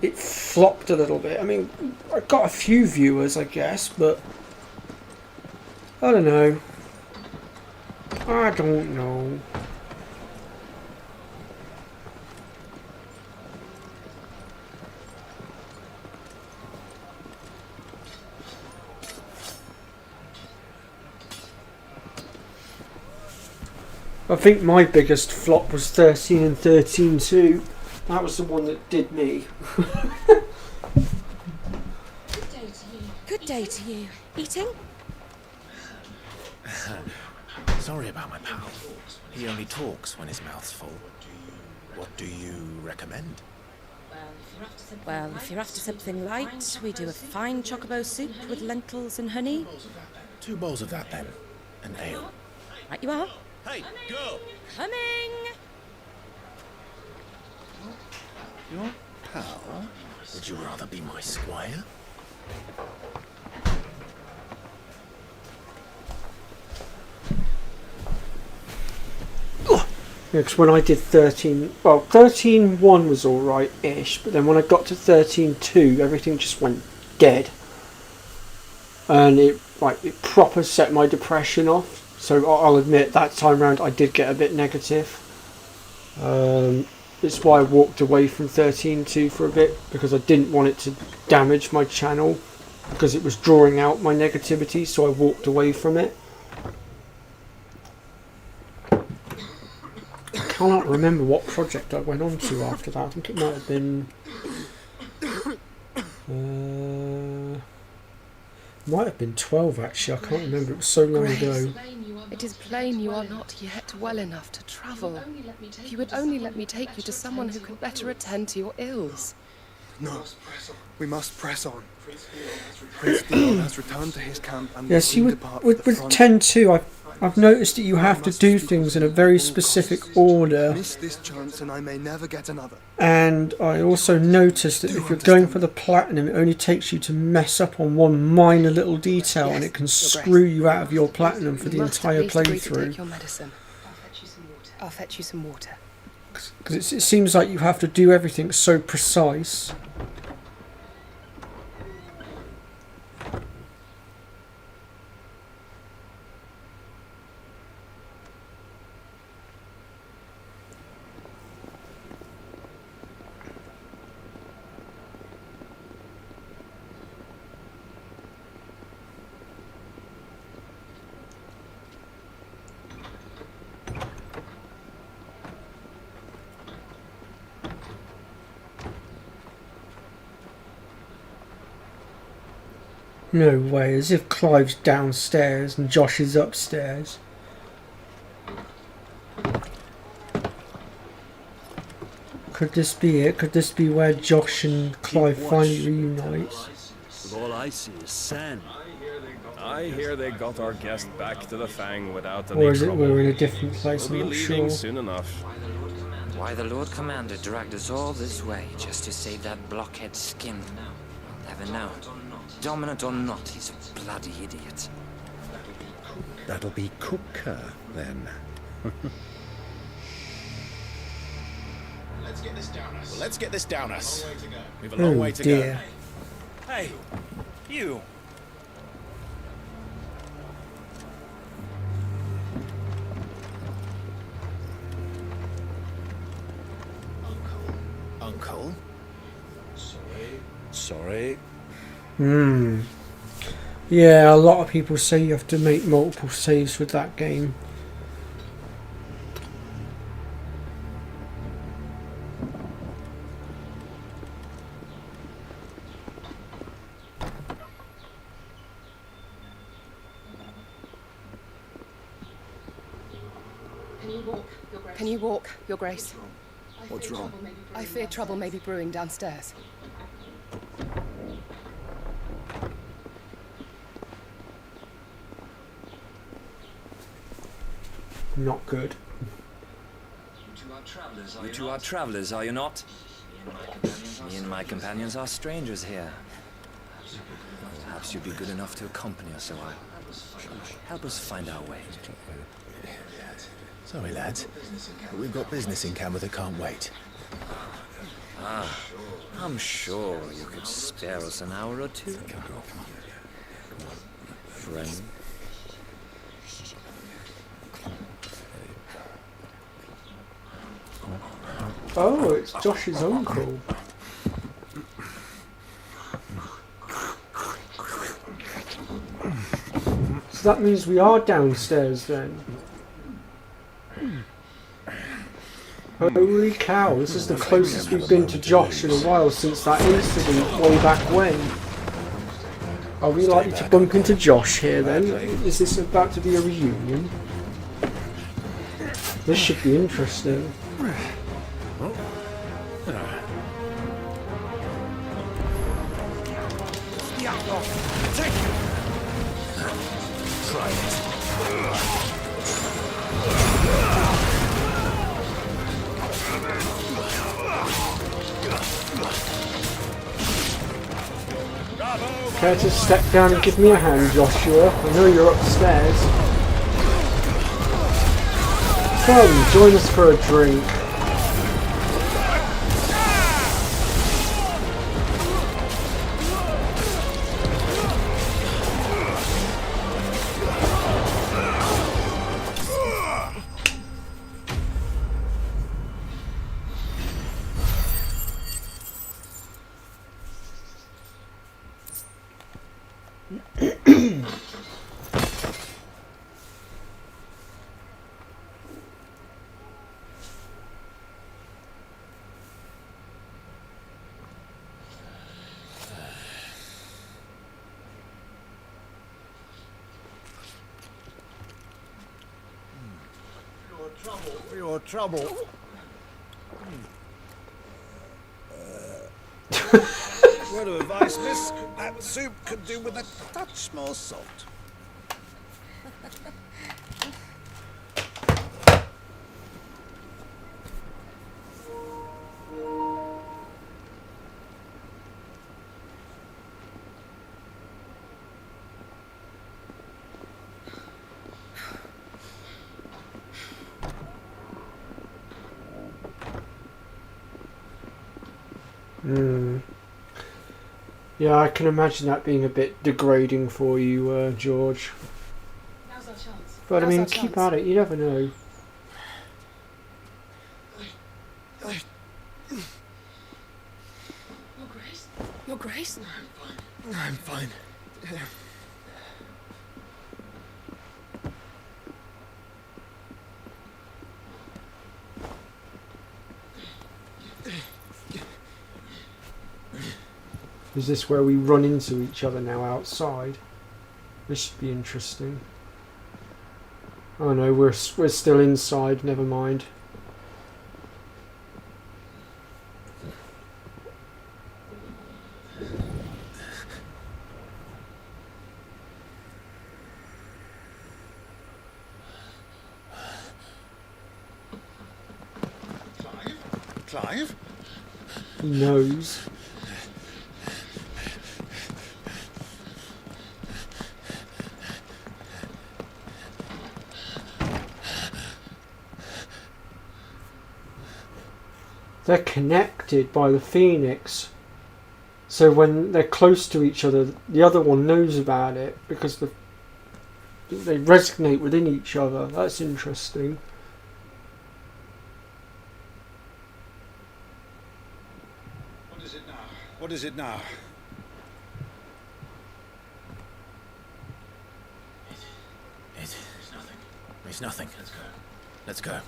it flopped a little bit. I mean, I got a few viewers, I guess, but I don't know. I don't know. I think my biggest flop was 13 and 13-2. That was the one that did me. Good day to you. Eating? Sorry about my pal. He only talks when his mouth's full. What do you recommend? Well, if you're after something light, we do a fine chocobo soup with lentils and honey. 2 bowls of that then. An ale. Right you are. Hey, girl! Coming! Your pal? Would you rather be my squire? Yeah, because when I did 13-1 was alright-ish, but then when I got to 13-2, everything just went dead. And it proper set my depression off. So I'll admit, that time round I did get a bit negative. It's why I walked away from 13-2 for a bit, because I didn't want it to damage my channel, because it was drawing out my negativity, so I walked away from it. I cannot remember what project I went on to after that. I think it might have been... Might have been 12 actually, I can't remember, it was so long ago. It is plain you are not yet well enough to travel. If you would only let me take you to someone who can better attend to your ills. No, we must press on. Prince Dion has returned to his camp and Yes, will you soon depart with for the front. 10-2, I've noticed that you have to do things in a very specific order. Miss this chance and I may never get another. And I also noticed that if you're going for the platinum, it only takes you to mess up on one minor little detail and it can screw you out of your platinum for the entire playthrough. Take your medicine. I'll fetch you some water. Because it seems like you have to do everything so precise. No way, as if Clive's downstairs and Josh is upstairs. Could this be it? Could this be where Josh and Clive finally reunite? All I see is sand. I hear they got our guest back to the Fang without any Or is it trouble. we're in a different place? We'll I'm be not leaving sure. soon enough. Why the Lord Commander dragged us all this way just to save that blockhead Skin, I'll never know. Dominant or not, he's a bloody idiot. That'll be Cooker, then. Let's get this down us. Well, let's get this down us. We've a long way to dear. go. Hey, you. Uncle? Sorry. Yeah, a lot of people say you have to make multiple saves with that game. Can you walk, Your Grace? What's wrong? I fear trouble may be brewing downstairs. Not good. You two are travelers, are you not? Me and my companions are strangers here. Perhaps you'd be good enough to accompany us a while. Help us find our way. Sorry, lads, but we've got business in Camber that can't wait. Ah, I'm sure you could spare us an hour or two. Friend. Oh, it's Josh's uncle. So that means we are downstairs then. Holy cow, this is the closest we've been to Josh in a while since that incident way back when. Are we likely to bump into Josh here then? Is this about to be a reunion? This should be interesting. Care to step down and give me a hand, Joshua? I know you're upstairs. Come, join us for a drink. For your trouble. Word of advice, miss. That soup could do with a touch more salt. Yeah, I can imagine that being a bit degrading for you, George. Now's our chance. But I mean, keep at it. You never know. Your Grace? Your Grace? I'm fine. Is this where we run into each other now outside? This should be interesting. Oh no, we're still inside. Never mind. Clive? He knows. They're connected by the Phoenix, so when they're close to each other, the other one knows about it because they resonate within each other. That's interesting. What is it now? What is it now? It's nothing. It's nothing. Let's go. Let's go.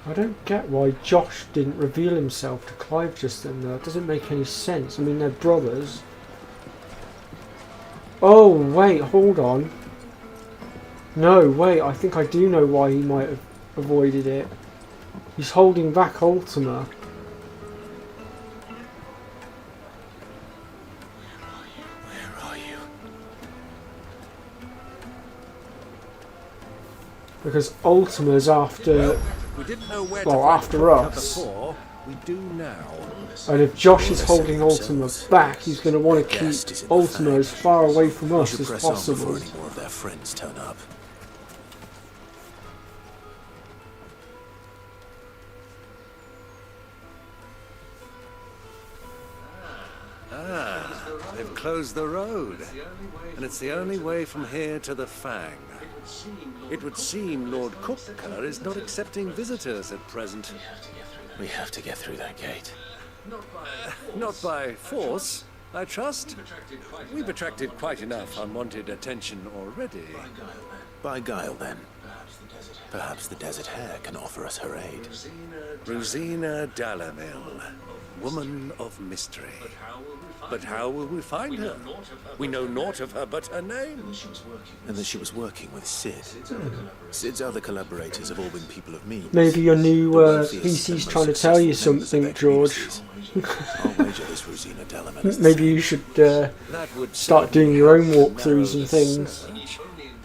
I don't get why Josh didn't reveal himself to Clive just then. That doesn't make any sense. I mean, they're brothers. Oh, wait, hold on. No, wait, I think I do know why he might have avoided it. He's holding back Ultima. Where are you? Because Ultima's after... We didn't know where well, to find after Kupka us. before. We do now. And if Josh is holding Ultima back, he's going to want to keep Ultima as far away from We us should as press on possible. before any more of their friends turn up. Ah, they've closed the road. And it's the only way from here to the Fang. It would seem Lord Kupka is not accepting visitors at present. We have to get through that gate. Not by force, I trust. We've attracted quite enough unwanted attention already. By guile, then. Perhaps the Desert Hare can offer us her aid. Rosina Dalamil, woman of mystery. But how will we find her? We know naught of her but her name. And that she was working with Cid. Cid's other collaborators have all been people of means. Maybe your new PC's trying to tell you something, George. I'll wager this Rosina Dalamil is the Maybe you should start doing your own walkthroughs and things.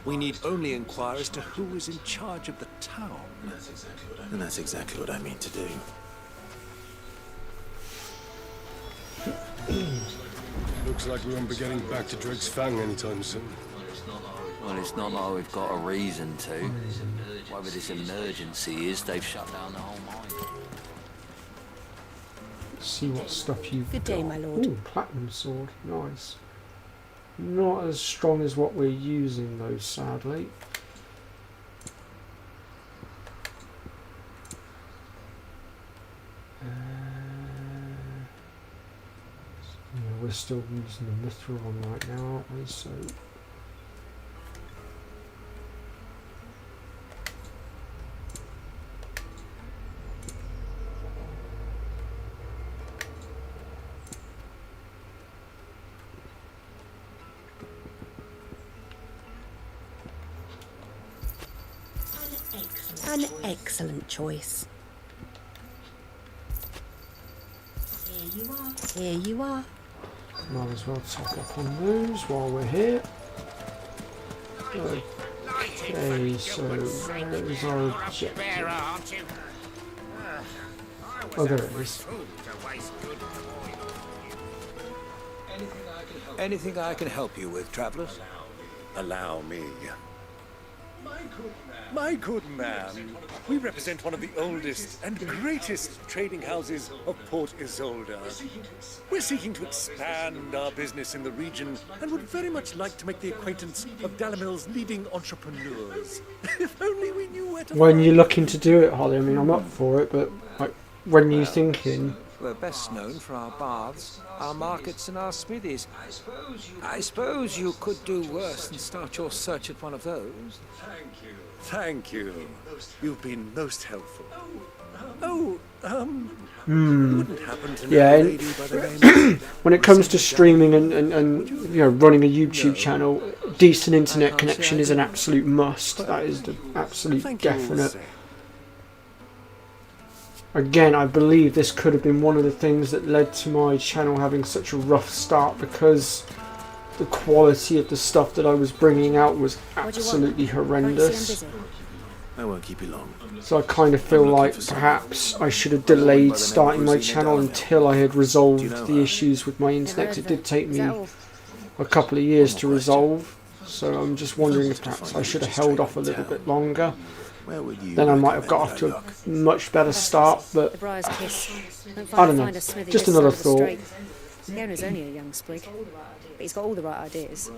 We need only inquire as to who is in charge of the town. And that's exactly what I mean to do. Looks like we won't be getting back to Drake's Fang anytime soon. Well, it's not like we've got a reason to. Whatever this emergency is, they've shut down the whole mine. See what stuff you've Good day, got. my lord. Ooh, platinum sword, nice. Not as strong as what we're using though, sadly. Yeah, we're still using the mithril one right now, aren't we? So An excellent choice. Here you are. Here you are. Might as well top up on those while we're here. Okay, so where is our objective? Oh, there it is. Anything I can help you with, travelers? Allow me. My good man, we represent one of the oldest and greatest trading houses of Port Isolde. We're seeking to expand our business in the region and would very much like to make the acquaintance of Dalamil's leading entrepreneurs. If only we knew where to When find you're looking to do it, Holly, I mean, I'm up for it, but like, when you're thinking... We're best known for our baths, our markets and our smithies. I suppose you could do worse than start your search at one of those. Thank you. You've been most helpful. Wouldn't happen to know Yeah, a lady by the name of when it comes to streaming and you know, running a YouTube channel, decent internet connection is an absolute must. That is the absolute definite. Again, I believe this could have been one of the things that led to my channel having such a rough start, because the quality of the stuff that I was bringing out was absolutely horrendous. I won't keep you long. So I kind of feel like perhaps I should have delayed starting my channel until I had resolved the issues with my internet. It did take me a couple of years to resolve, so I'm just wondering if perhaps I should have held off a little bit longer. Then I might have got off to a much better start, but I don't know. Just another thought. The owner's only a young sprig, but he's got all the right ideas.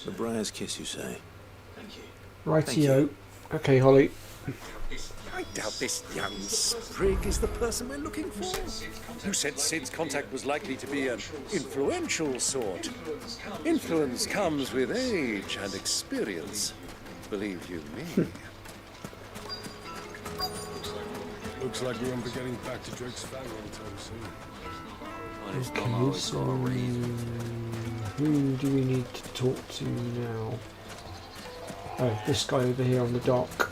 The Briar's Kiss, you say? Rightio. Okay, Holly. I doubt this young sprig is the person we're looking for. You said Sid's contact was likely to be an influential sort. Influence comes with age and experience. Believe you me. Looks like we won't be getting back to Drake's Fang anytime soon. Okay, so who do we need to talk to now? Oh, this guy over here on the dock.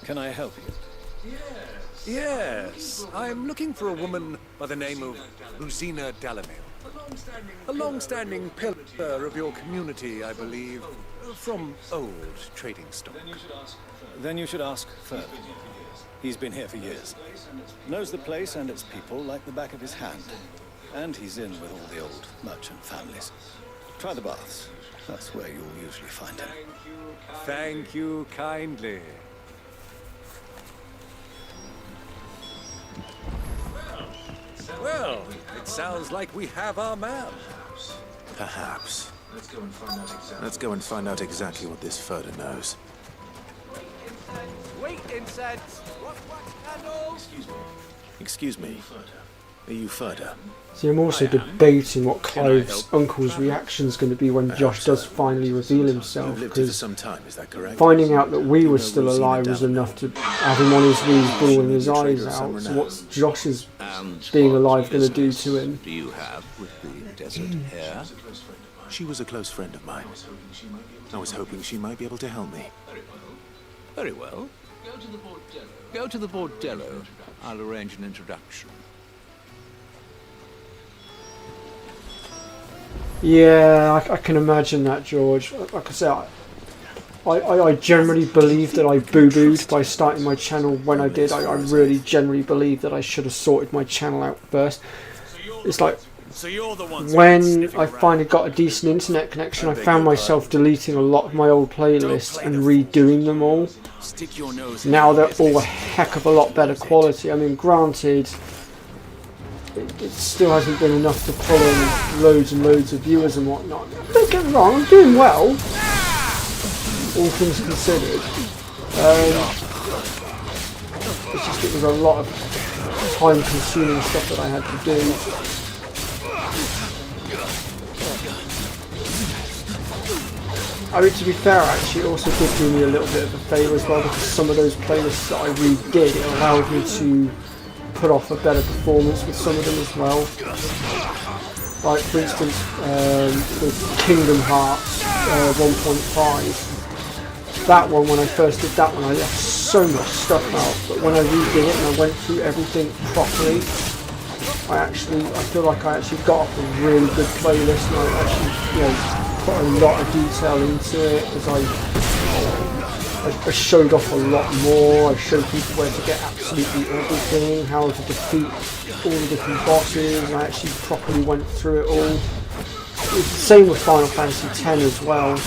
Can I help you? Yes, I'm looking for a woman by the name of Rosina Dalamil. A long-standing pillar of your community, I believe, from old trading stock. Then you should ask further. He's been here for years. Knows the place and its people like the back of his hand. And he's in with all the old merchant families. Try the baths. That's where you'll usually find him. Thank you kindly. Well, it sounds like we have our man. Perhaps. Let's go and find out exactly what this Furder knows. Wait, incense! Excuse me. Are you Furder? See, I'm also debating what Clive's uncle's reaction is going to be when Josh does finally reveal himself, because finding out that we were still alive was enough to have him on his knees bawling his eyes out. So what's Josh's being alive going to do to him? Do you have with the desert hare? She was a close friend of mine. I was hoping she might be able to help me. Very well. Go to the bordello. I'll arrange an introduction. Yeah, I can imagine that, George. Like I said, I generally believe that I boo-booed by starting my channel when I did. I really generally believe that I should have sorted my channel out first. It's like, when I finally got a decent internet connection, I found myself deleting a lot of my old playlists and redoing them all. Now they're all a heck of a lot better quality. I mean, granted, it still hasn't been enough to pull in loads and loads of viewers and whatnot. Don't get me wrong, I'm doing well, all things considered. It's just it was a lot of time-consuming stuff that I had to do. I mean, to be fair, actually, it also did do me a little bit of a favour as well, because some of those playlists that I redid, it allowed me to put off a better performance with some of them as well. Like, for instance, with Kingdom Hearts 1.5, that one, when I first did that one, I left so much stuff out, but when I redid it and I went through everything properly, I feel like I actually got up a really good playlist, and I actually, you know, put a lot of detail into it, as I showed off a lot more. I showed people where to get absolutely everything, how to defeat all the different bosses, and I actually properly went through it all. It's the same with Final Fantasy X as well.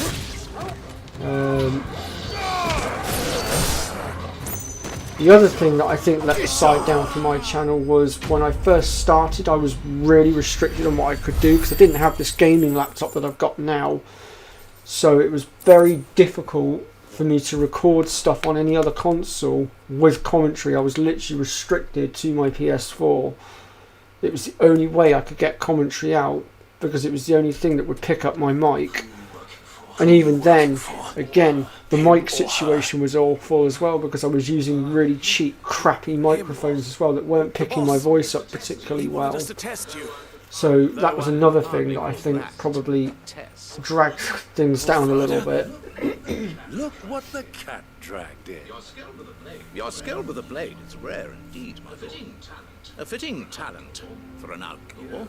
The other thing that I think let the site down for my channel was when I first started, I was really restricted on what I could do because I didn't have this gaming laptop that I've got now. So it was very difficult for me to record stuff on any other console with commentary. I was literally restricted to my PS4. It was the only way I could get commentary out because it was the only thing that would pick up my mic. And even then, again, the mic situation was awful as well because I was using really cheap, crappy microphones as well that weren't picking my voice up particularly well. So that was another thing that I think probably dragged things down a little bit. Look what the cat dragged in. Your skill with the blade is rare indeed, my lord. A fitting talent for an outlaw.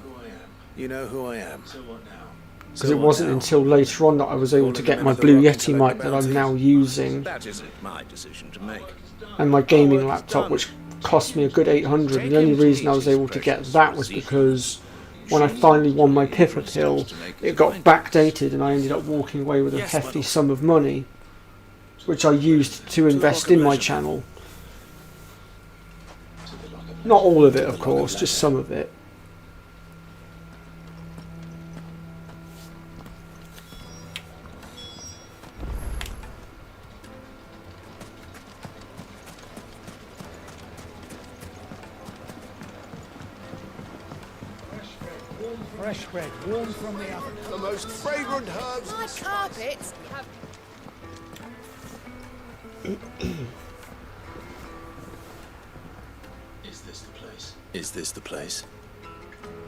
You know who I am. Because it wasn't until later on that I was able to get my Blue Yeti mic that I'm now using, That isn't my decision to make. and my gaming laptop, which cost me a good 800. And the only reason I was able to get that was because when I finally won my Pippa pill, it got backdated and I ended up walking away with a hefty sum of money, which I used to invest in my channel. Not all of it, of course, just some of it. Fresh bread, warm from the oven. The most fragrant herbs. My carpets have... Is this the place? Is this the place?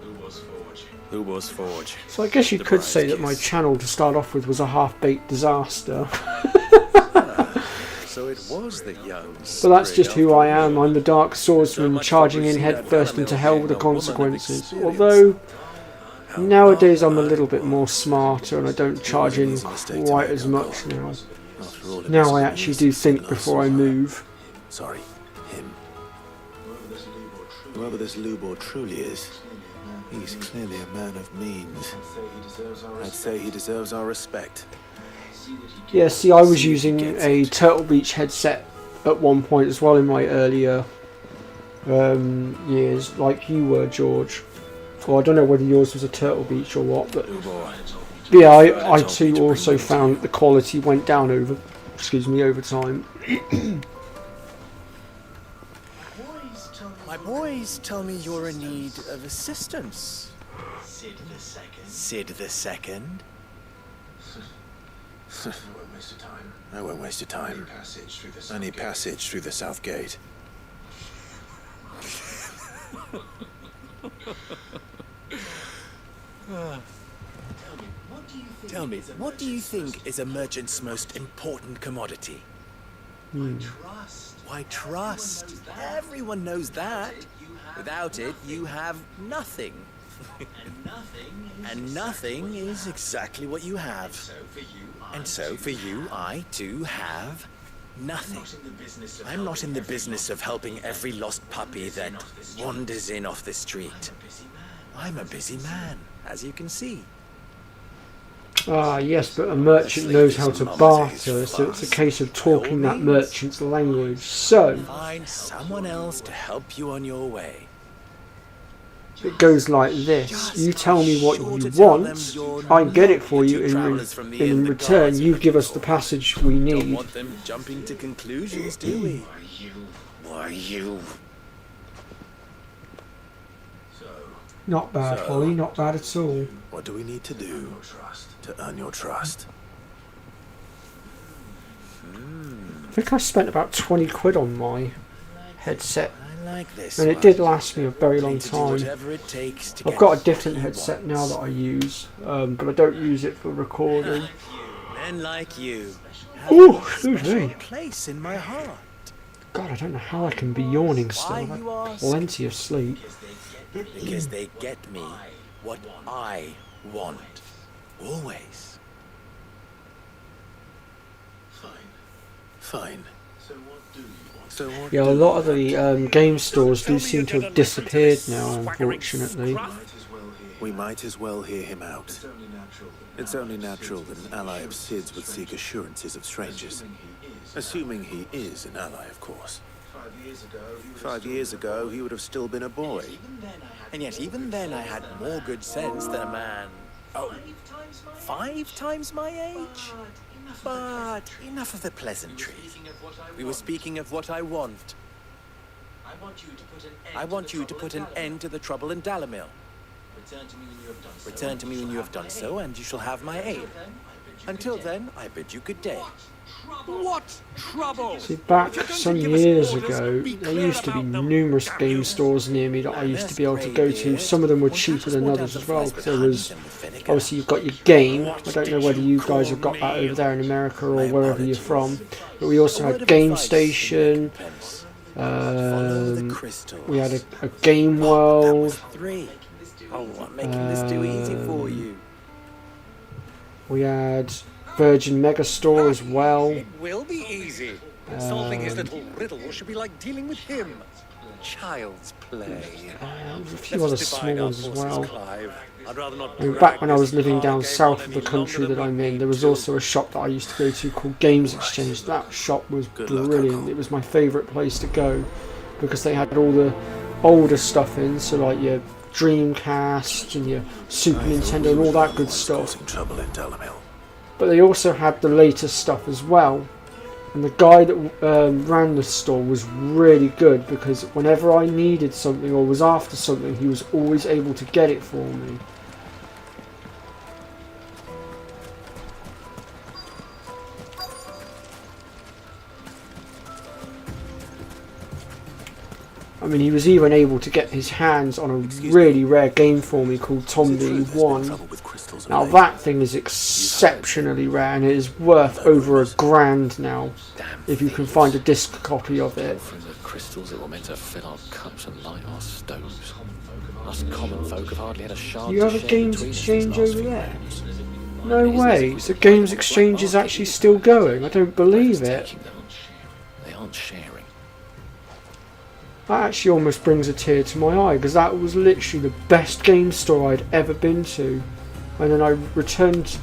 Who was Forge? Who was Forge? So I guess you could say that my channel to start off with was a half-baked disaster. So it was the young. But that's just who I am. I'm the Dark Swordsman charging in headfirst into hell with the consequences. Although nowadays I'm a little bit more smarter and I don't charge in quite as much now. Now I actually do think before I move. Sorry, him. Whoever this Lubor truly is, he's clearly a man of means. I'd say he deserves our respect. Yeah, see, I was using a Turtle Beach headset at one point as well in my earlier years, like you were, George. Well, I don't know whether yours was a Turtle Beach or what, but yeah, I too also found the quality went down over time. My boys tell me you're in need of assistance. Sid the Second? Sid the Second? I won't waste your time. I won't waste your time. I need passage through the south gate. Tell me, what do you think is a merchant's most important commodity? Why, trust. Everyone knows that. Without it, you have nothing. And nothing is exactly what you have. And so for you, I too have nothing. I'm not in the business of helping every lost puppy that wanders in off the street. I'm a busy man, as you can see. Ah, yes, but a merchant knows how to barter, so it's a case of talking that merchant's language. So, Find someone else to help you on your way. it goes like this. You tell me what you want, I get it for you, in return you give us the passage we Don't need. want them jumping to conclusions, do we? Why you? Not bad, Holly, not bad at all. What do we need to do to earn your trust? I think I spent about 20 quid on my headset, like this and it one. did last me a very long To do time. whatever it takes to I've get got a what different he headset now wants. that I use, but I don't use it for recording. Men like you Oh, excuse me. Place in my heart. God, I don't know how I can be yawning still. Why, I've you had ask? plenty of sleep. Because they get me what I want. Always. Fine. So what Yeah, a lot of the game stores do seem to have disappeared now, unfortunately. We might as well hear him out. It's only natural that an ally of Sid's would seek assurances of strangers. Assuming he is an ally, of course. 5 years ago, he would have still been a boy. And yet even then I had more good sense than a man. Oh, 5 times my age? But enough of the pleasantries. We were speaking of what I want. I want you to put an end to the trouble in Dalamil. Return to me when you have done so, and you shall have my aid. Until then, I bid you good day. What trouble? See, back some years ago, there used to be numerous game stores near me that I used to be able to go to. Some of them were cheaper than others as well, because there was, obviously you've got your game. I don't know whether you guys have got that over there in America or wherever you're from. But we also had Game Station. We had a Game World. Oh, I'm making this too easy for you. We had Virgin Megastore as well. It will be easy. Solving his little riddle should be like dealing with him. Child's play. There's a few other small ones as well. Clive. I'd rather not I mean, back when I was living down south of the country that I'm in, there was also a shop that I used to go to called Games Exchange. That shop was brilliant. It was my favourite place to go because they had all the older stuff in, so like your Dreamcast and your Super Nintendo and all that good stuff. But they also had the latest stuff as well. And the guy that ran the store was really good because whenever I needed something or was after something, he was always able to get it for me. I mean, he was even able to get his hands on a really rare game for me called Tomb 1. Now that thing is exceptionally rare and it is worth over $1,000 now, if you can find a disc copy of it. From the crystals that were meant to fill our cups and light our stoves. Us common folk have hardly had a shard. You have a Games Exchange over there? No way, so Games Exchange is actually still going? I don't believe it. They aren't sharing. That actually almost brings a tear to my eye because that was literally the best game store I'd ever been to. And then I returned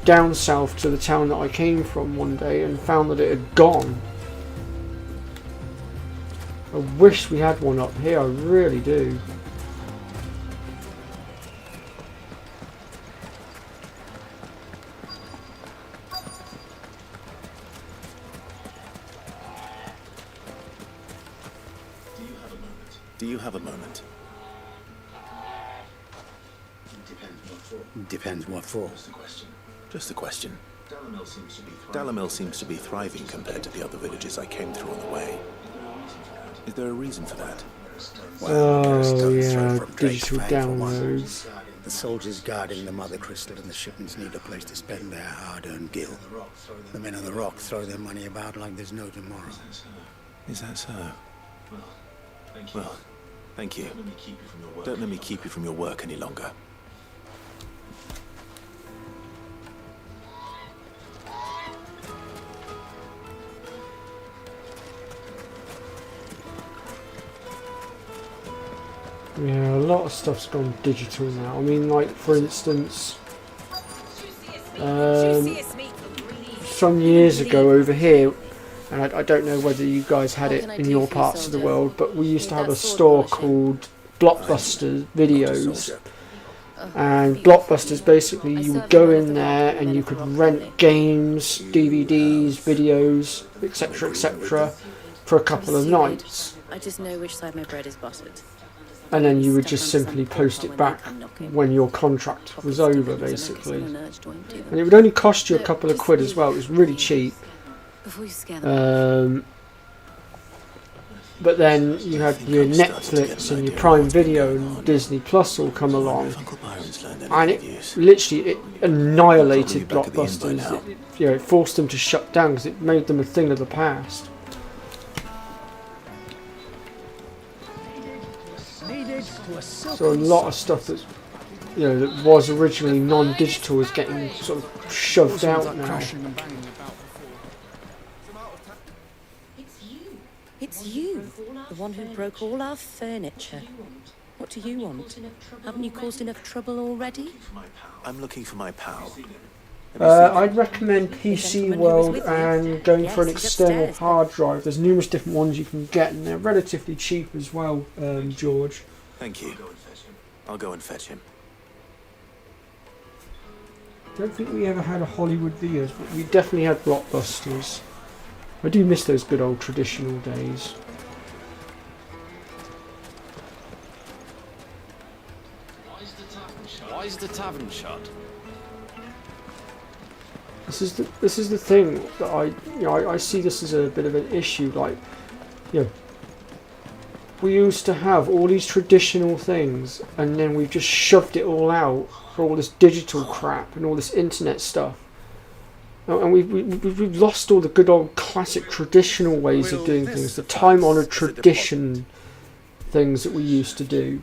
down south to the town that I came from one day and found that it had gone. I wish we had one up here, I really do. Do you have a moment? Depends what for. Just a question. Dalamil seems to be thriving compared to the other villages I came through on the way. Is there a reason for that? Oh yeah, digital downloads. The soldiers guarding the Mother Crystal and the shipments need a place to spend their hard-earned gil. The men on the rock throw their money about like there's no tomorrow. Is that so? Well, thank you. Don't let me keep you from your work any longer. Yeah, a lot of stuff's gone digital now. I mean, like, for instance, some years ago over here, and I don't know whether you guys had it in your parts of the world, but we used to have a store called Blockbuster Videos. And Blockbusters, basically, you would go in there and you could rent games, DVDs, videos, etc., for a couple of nights. I just know which side my bread is buttered. And then you would just simply post it back when your contract was over, basically. And it would only cost you a couple of quid as well. It was really cheap. But then you had your Netflix and your Prime Video and Disney Plus all come along. And it literally annihilated Blockbusters. you know, it forced them to shut down because it made them a thing of the past. So a lot of stuff that's, you know, that was originally non-digital is getting sort of shoved out now. It's you, the one who broke all our furniture. What do you want? Haven't you caused enough trouble already? I'm looking for my pal. I'd recommend PC World and going for an external hard drive. There's numerous different ones you can get, and they're relatively cheap as well, George. Thank you. I'll go and fetch him. I don't think we ever had a Hollywood Videos, but we definitely had Blockbusters. I do miss those good old traditional days. Why is the tavern shut? This is the thing that I see this as a bit of an issue. Like, you know, we used to have all these traditional things, and then we've just shoved it all out for all this digital crap and all this internet stuff. And we've lost all the good old classic traditional ways of doing things, the time-honoured tradition things that we used to do.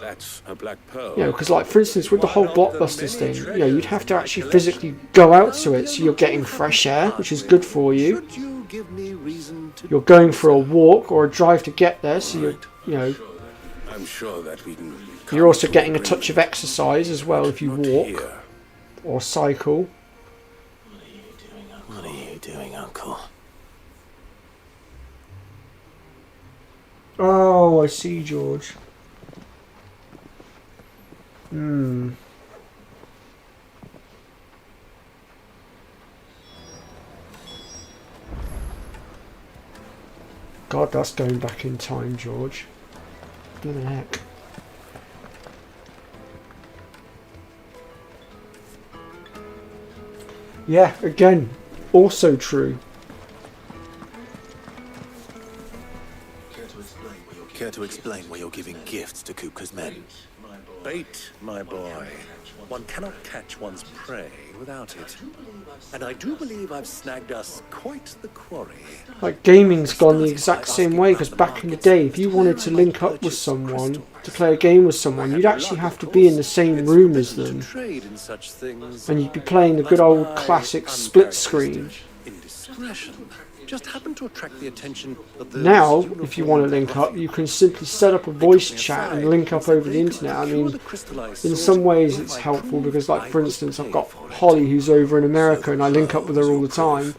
That's a black pearl. You know, because like for instance with the whole Blockbusters thing, you know, you'd have to actually physically go out to it, so you're getting fresh air, which is good for you. You're going for a walk or a drive to get there, so you know. I'm sure that we can. You're also getting a touch of exercise as well if you walk or cycle. What are you doing, Uncle? Oh, I see, George. God, that's going back in time, George. What the heck? Yeah, again, also true. Care to explain why you're giving gifts to Kupka's men? Bait, my boy. One cannot catch one's prey without it. And I do believe I've snagged us quite the quarry. Like, gaming's gone the exact same way, because back in the day, if you wanted to link up with someone, to play a game with someone, you'd actually have to be in the same room as them. And you'd be playing the good old classic split screen. Indiscretion just happened to attract the attention of the Now, if you want to link up, you can simply set up a voice chat and link up over the internet. I mean, in some ways it's helpful because, like, for instance, I've got Holly who's over in America and I link up with her all the time.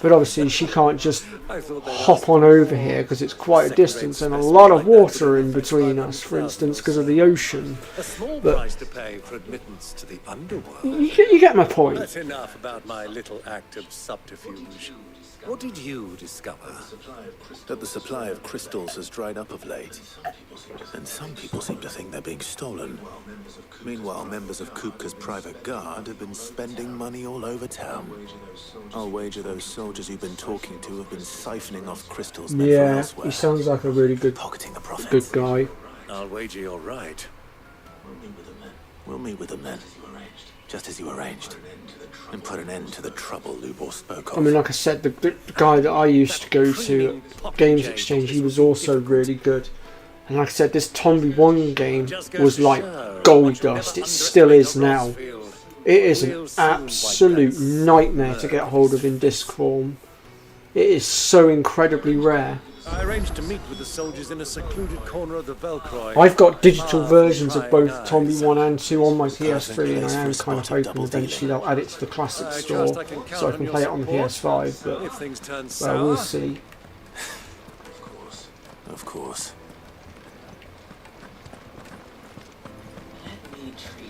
But obviously she can't just hop on over here because it's quite a distance and a lot of water in between us, for instance, because of the ocean. A small But price to pay for admittance to the underworld. you get my point. That's enough about my little act of subterfuge. What did you discover? That the supply of crystals has dried up of late. And some people seem to think they're being stolen. Meanwhile, members of Kupka's private guard have been spending money all over town. I'll wager those soldiers you've been talking to have been siphoning off crystals meant for Yeah, elsewhere. he sounds like a really good guy. I'll wager you're right. We'll meet with the men, just as you arranged, and put an end to the trouble Lubor spoke of. I mean, like I said, the guy that I used to go to at Games Exchange, he was also really good. And like I said, this Tombi 1 game was like gold dust. It still is now. It is an absolute nightmare to get hold of in disc form. It is so incredibly rare. I arranged to meet with the soldiers in a secluded corner of the Velcroy. I've got digital versions of both Tombi 1 and 2 on my PS3, and I am kind of hoping eventually they'll add it to the classic store so I can play it on the PS5, but if things turn well, we'll see. Of course.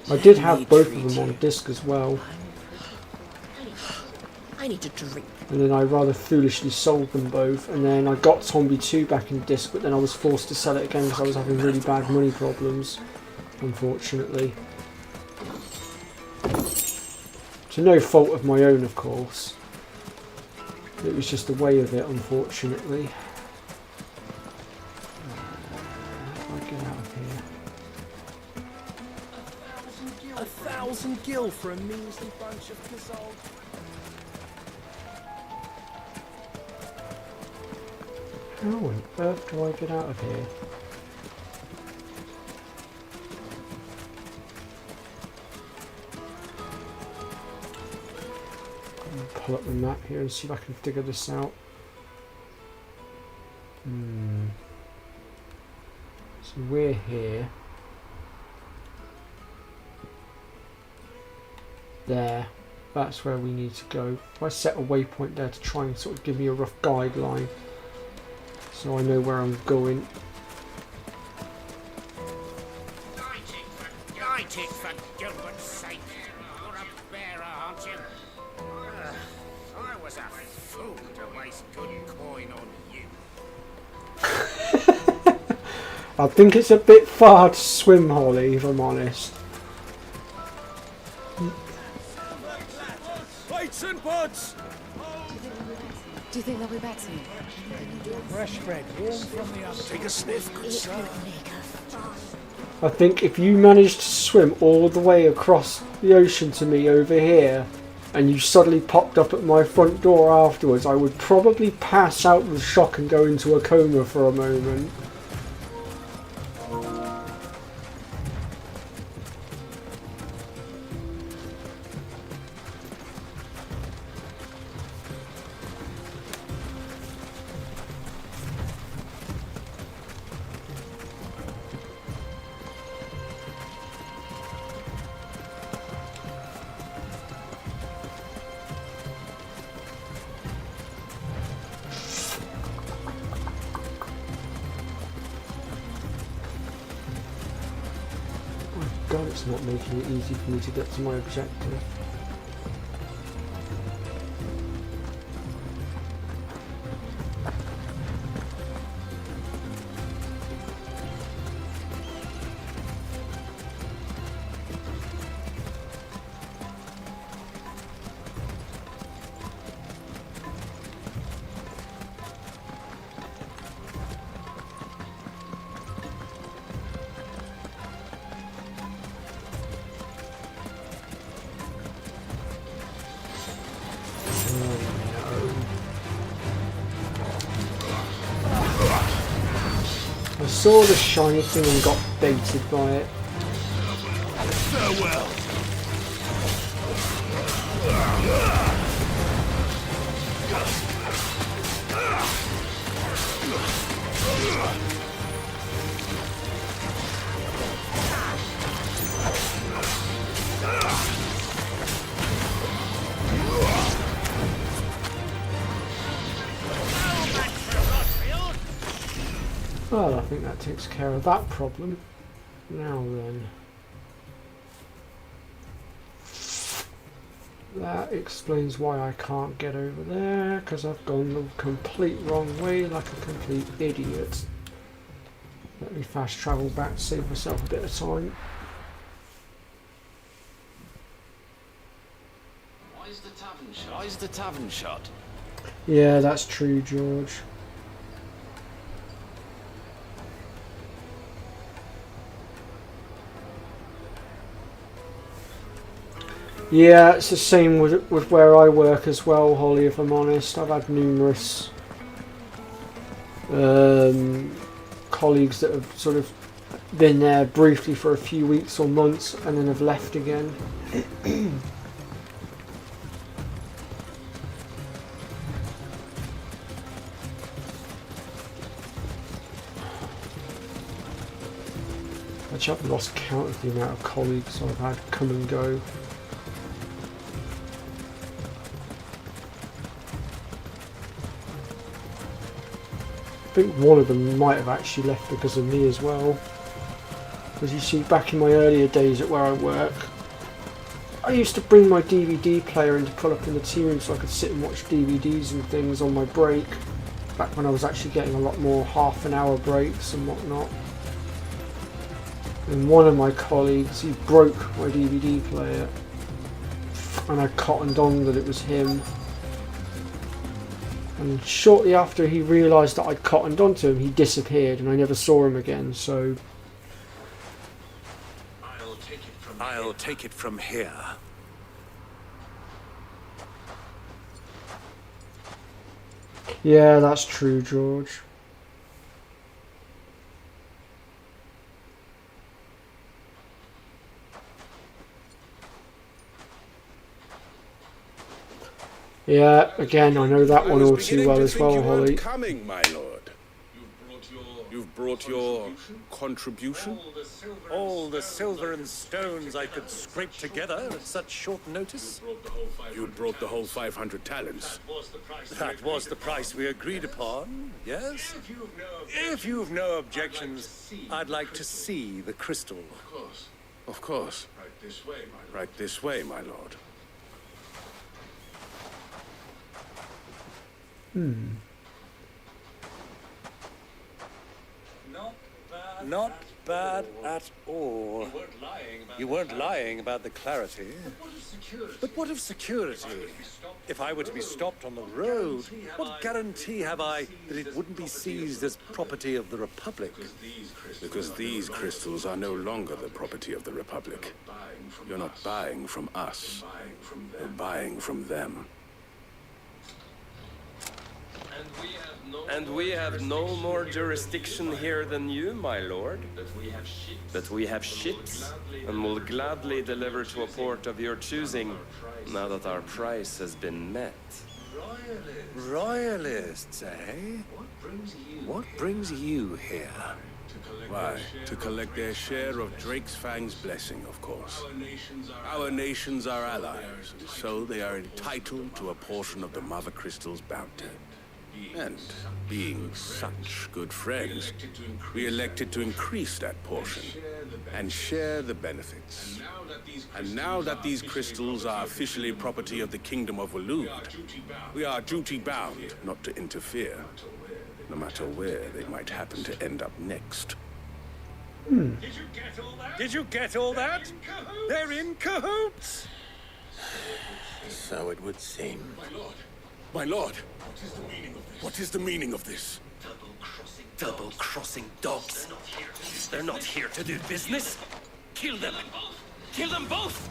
I did have both of them on disc as well, I need to drink. and then I rather foolishly sold them both, and then I got Tombi 2 back in disc, but then I was forced to sell it again because I was having really bad money problems, unfortunately. To no fault of my own, of course. It was just the way of it, unfortunately. How do I get out of here? 1,000 gil for a measly bunch of Kazal. How on earth do I get out of here? Pull up the map here and see if I can figure this out. So we're here. There. That's where we need to go. If I set a waypoint there to try and sort of give me a rough guideline, so I know where I'm going. Guiding for Gilbert's sake. You're a bearer, aren't you? I was a fool to waste good coin on you. I think it's a bit far to swim, Holly, if I'm honest. Plates and pots! Do you think they'll be back soon? Fresh bread, warm from the oven. Take a sniff, good sir. I think if you managed to swim all the way across the ocean to me over here, and you suddenly popped up at my front door afterwards, I would probably pass out with shock and go into a coma for a moment. God, it's not making it easy for me to get to my objective. I saw the shiny thing and got baited by it. Farewell. Well, I think that takes care of that problem. Now then. That explains why I can't get over there, because I've gone the complete wrong way like a complete idiot. Let me fast travel back to save myself a bit of time. Why is the tavern shut? Why is the tavern shut? Yeah, that's true, George. Yeah, it's the same with where I work as well, Holly, if I'm honest. I've had numerous colleagues that have sort of been there briefly for a few weeks or months and then have left again. Actually, I've lost count of the amount of colleagues I've had come and go. I think one of them might have actually left because of me as well. Because you see, back in my earlier days at where I work, I used to bring my DVD player in to pull up in the tea room so I could sit and watch DVDs and things on my break. Back when I was actually getting a lot more half-an-hour breaks and whatnot. And one of my colleagues, he broke my DVD player, and I cottoned on that it was him. And shortly after he realised that I'd cottoned onto him, he disappeared and I never saw him again, so I'll take it from here. Yeah, that's true, George. Yeah, again, I know that one all too well as well, Holly. Coming, my lord. You've brought your contribution? All the silver and stones I could scrape together at such short notice? You brought the whole 500 talents. That was the price we agreed upon, yes? If you've no objections, I'd like to see the crystal. Of course. Right this way, my lord. Not bad at all. You weren't lying about the clarity. But what of security? If I were to be stopped on the road, what guarantee have I that it wouldn't be seized as property of the Republic? Because these crystals are no longer the property of the Republic. You're not buying from us. You're buying from them. And we have no more jurisdiction here than you, my lord. But we have ships, and will gladly deliver to a port of your choosing, now that our price has been met. Royalists, eh? What brings you here? Why? To collect their share of Drake's Fang's blessing, of course. Our nations are allies, so they are entitled to a portion of the Mother Crystal's bounty. And, being such good friends, we elected to increase that portion and share the benefits. And now that these crystals are officially property of the Kingdom of Waloed, we are duty-bound not to interfere, no matter where they might happen to end up next. Did you get all that? They're in cahoots! So it would seem. My lord, what is the meaning of this? Double-crossing dogs. They're not here to do business. Kill them. Kill them both!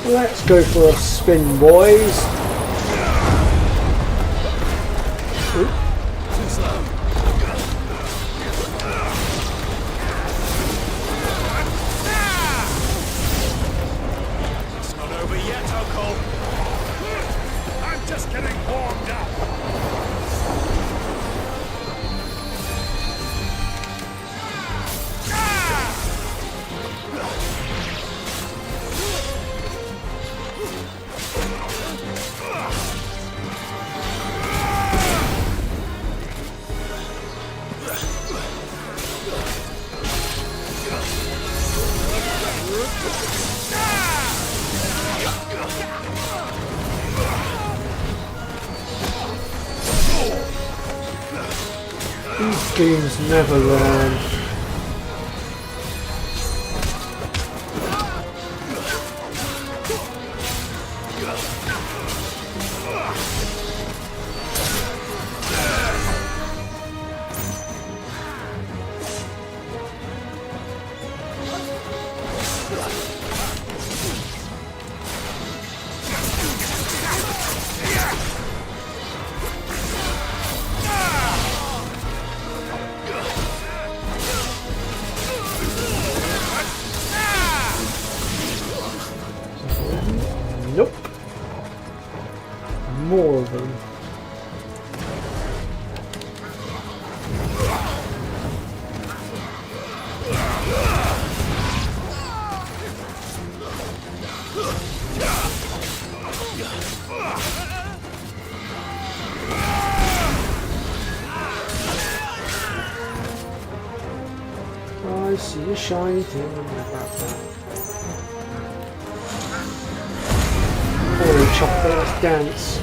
Let's go for a spin, boys. It's not over yet, Uncle. I'm just getting warmed up. These games never learn. Nope. More of them. I see a shiny thing about that. Oh, chocolate, let's dance.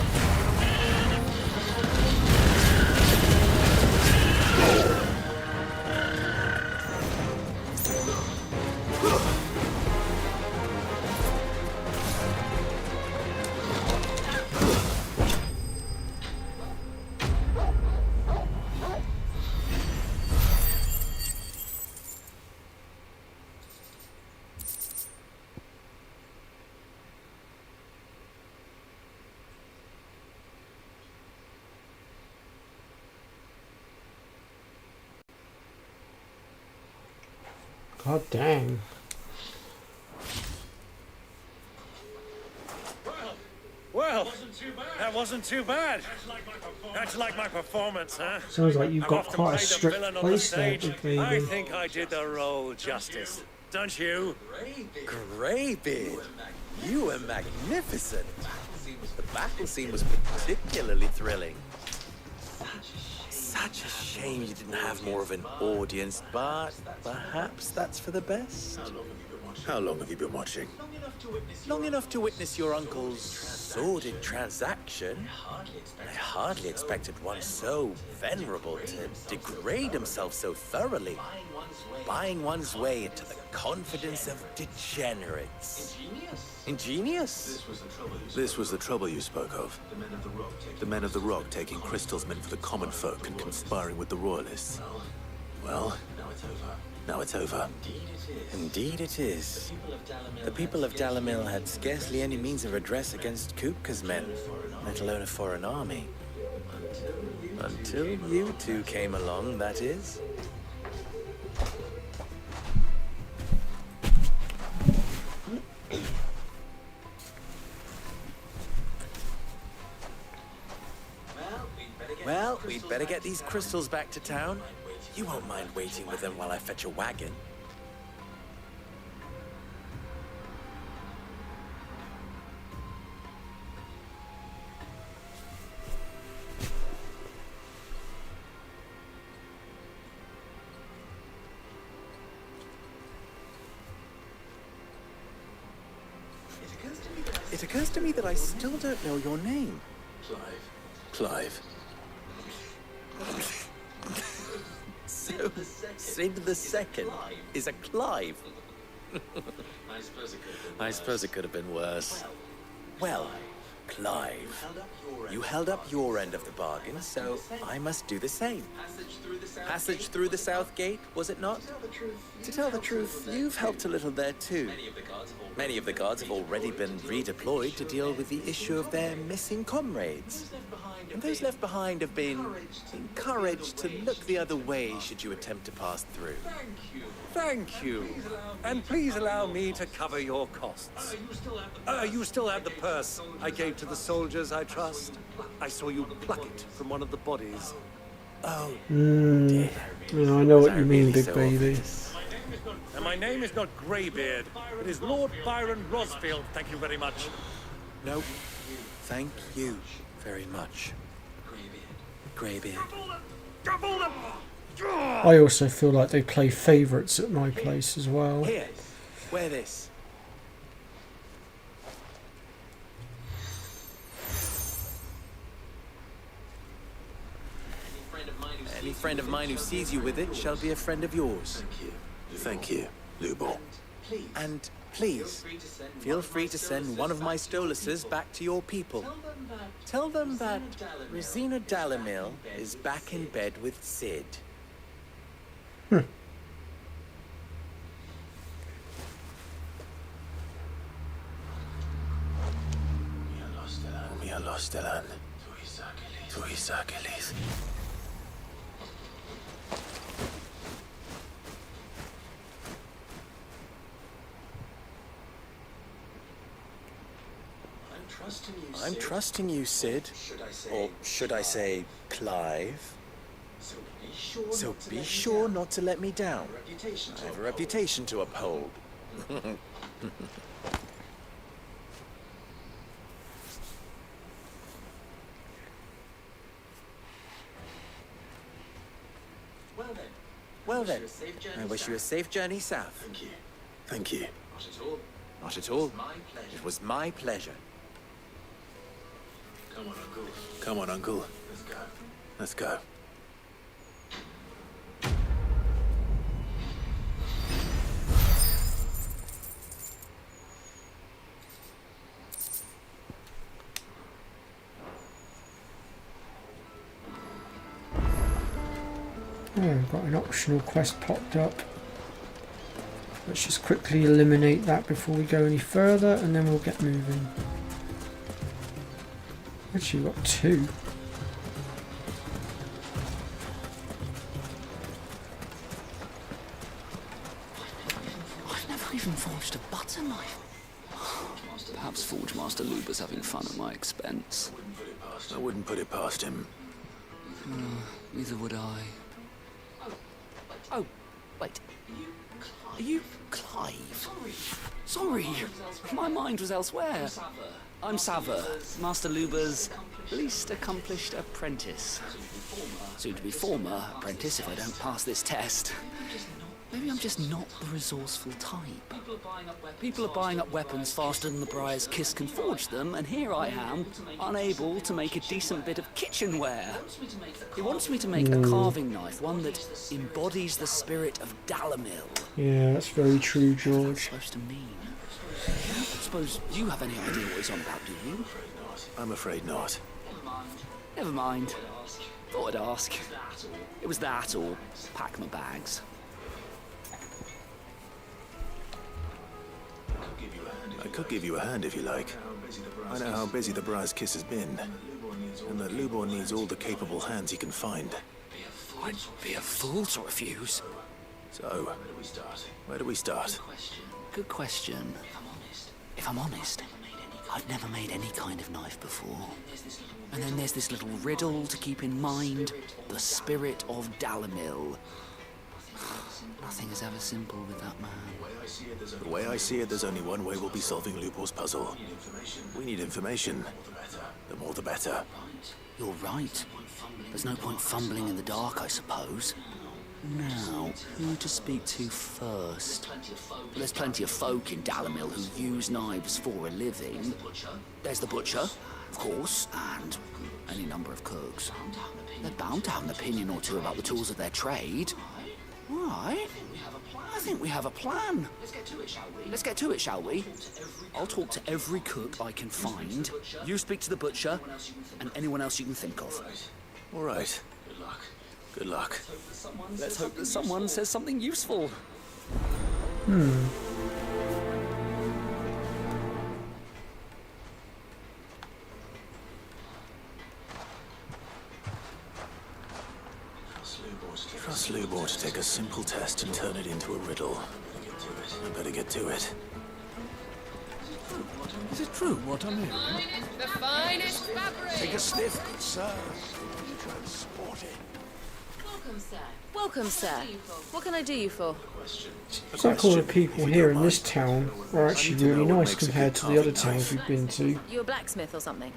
God dang. Well, that wasn't too bad. That's like my performance, huh? Sounds like you've I've got often quite a played the strict villain on the place there, stage. Big Baby. I think I did the role justice. Don't you? Greybeard, you were magnificent. The battle scene was particularly thrilling. Such a shame you didn't have more of an audience, but perhaps that's for the best. How long have you been watching? Long enough to witness your uncle's sordid transaction. I hardly expected one so venerable to degrade himself so thoroughly, buying one's way into the confidence of degenerates. Ingenious? This was the trouble you spoke of. The men of the Rock taking Crystal's men for the common folk and conspiring with the Royalists. Well, now it's over. Indeed it is. The people of Dalamil had scarcely any means of redress against Kupka's men, let alone a foreign army. Until you two came along, that is. Well, we'd better get these crystals back to town. You won't mind waiting with them while I fetch a wagon. It occurs to me that I still don't know your name. Clive. So, Sid the Second is a Clive. I suppose it could have been worse. Well, Clive, you held up your end of the bargain, so I must do the same. Passage through the South Gate, was it not? To tell the truth, you've helped a little there too. Many of the guards have already been redeployed to deal with the issue of their missing comrades. And those left behind have been encouraged to look the other way should you attempt to pass through. Thank you. And please allow me to cover your costs. You still have the purse I gave to the soldiers, I trust? I saw you pluck it from one of the bodies. Oh, dear. I know what you mean, Big Baby. And my name is not Greybeard. It is Lord Byron Rosfield. Thank you very much. No, thank you very much. Greybeard. I also feel like they play favourites at my place as well. Here, wear this. Any friend of mine who sees you with it shall be a friend of yours. Thank you, Lubor. And please, feel free to send one of my Stoluses back to your people. Tell them that Rosina Dalamil is back in bed with Sid. Mia Lostelan. Tuisakelis. I'm trusting you, Sid. Or should I say, Clive? So be sure not to let me down. I have a reputation to uphold. Well then, I wish you a safe journey south. Thank you. Thank you. Not at all. It was my pleasure. Come on, Uncle. Come on, Uncle. Let's go. Let's go. Oh, we've got an optional quest popped up. Let's just quickly eliminate that before we go any further, and then we'll get moving. Actually, we've got two. not even forged a butter knife. Perhaps Forge Master Luber's having fun at my expense. I wouldn't put it past him. Neither would I. Oh, wait. Are you Clive? Sorry, my mind was elsewhere. I'm Sava, Master Luber's least accomplished apprentice. Soon to be former apprentice if I don't pass this test. Maybe I'm just not the resourceful type. People are buying up weapons faster than the Briar's Kiss can forge them, and here I am, unable to make a decent bit of kitchenware. He wants me to make a carving knife, one that embodies the spirit of Dalamil. Yeah, that's very true, George. What's that supposed to mean? I suppose you have any idea what he's on about, do you? I'm afraid not. Never mind. Thought I'd ask. It was that or pack my bags. I could give you a hand if you like. I know how busy the Briar's Kiss has been, and that Lubor needs all the capable hands he can find. I'd be a fool to refuse. So, where do we start? Good question. If I'm honest, I've never made any kind of knife before. And then there's this little riddle to keep in mind. The spirit of Dalamil. Nothing is ever simple with that man. The way I see it, there's only one way we'll be solving Lubor's puzzle. We need information. The more the better. You're right. There's no point fumbling in the dark, I suppose. Now, who to speak to first? There's plenty of folk in Dalamil who use knives for a living. There's the butcher, of course, and any number of cooks. They're bound to have an opinion or two about the tools of their trade. All right. I think we have a plan. Let's get to it, shall we? I'll talk to every cook I can find. You speak to the butcher, and anyone else you can think of. All right. Good luck. Let's hope that someone says something useful. Trust Lubor to take a simple test and turn it into a riddle. I better get to it. Is it true what I'm hearing? The finest fabric! Take a sniff, good sir. Transported. Welcome, sir. Welcome, sir. What can I do you for? It's like all the people here in this town are actually really nice compared to the other towns we've been to. You a blacksmith or something?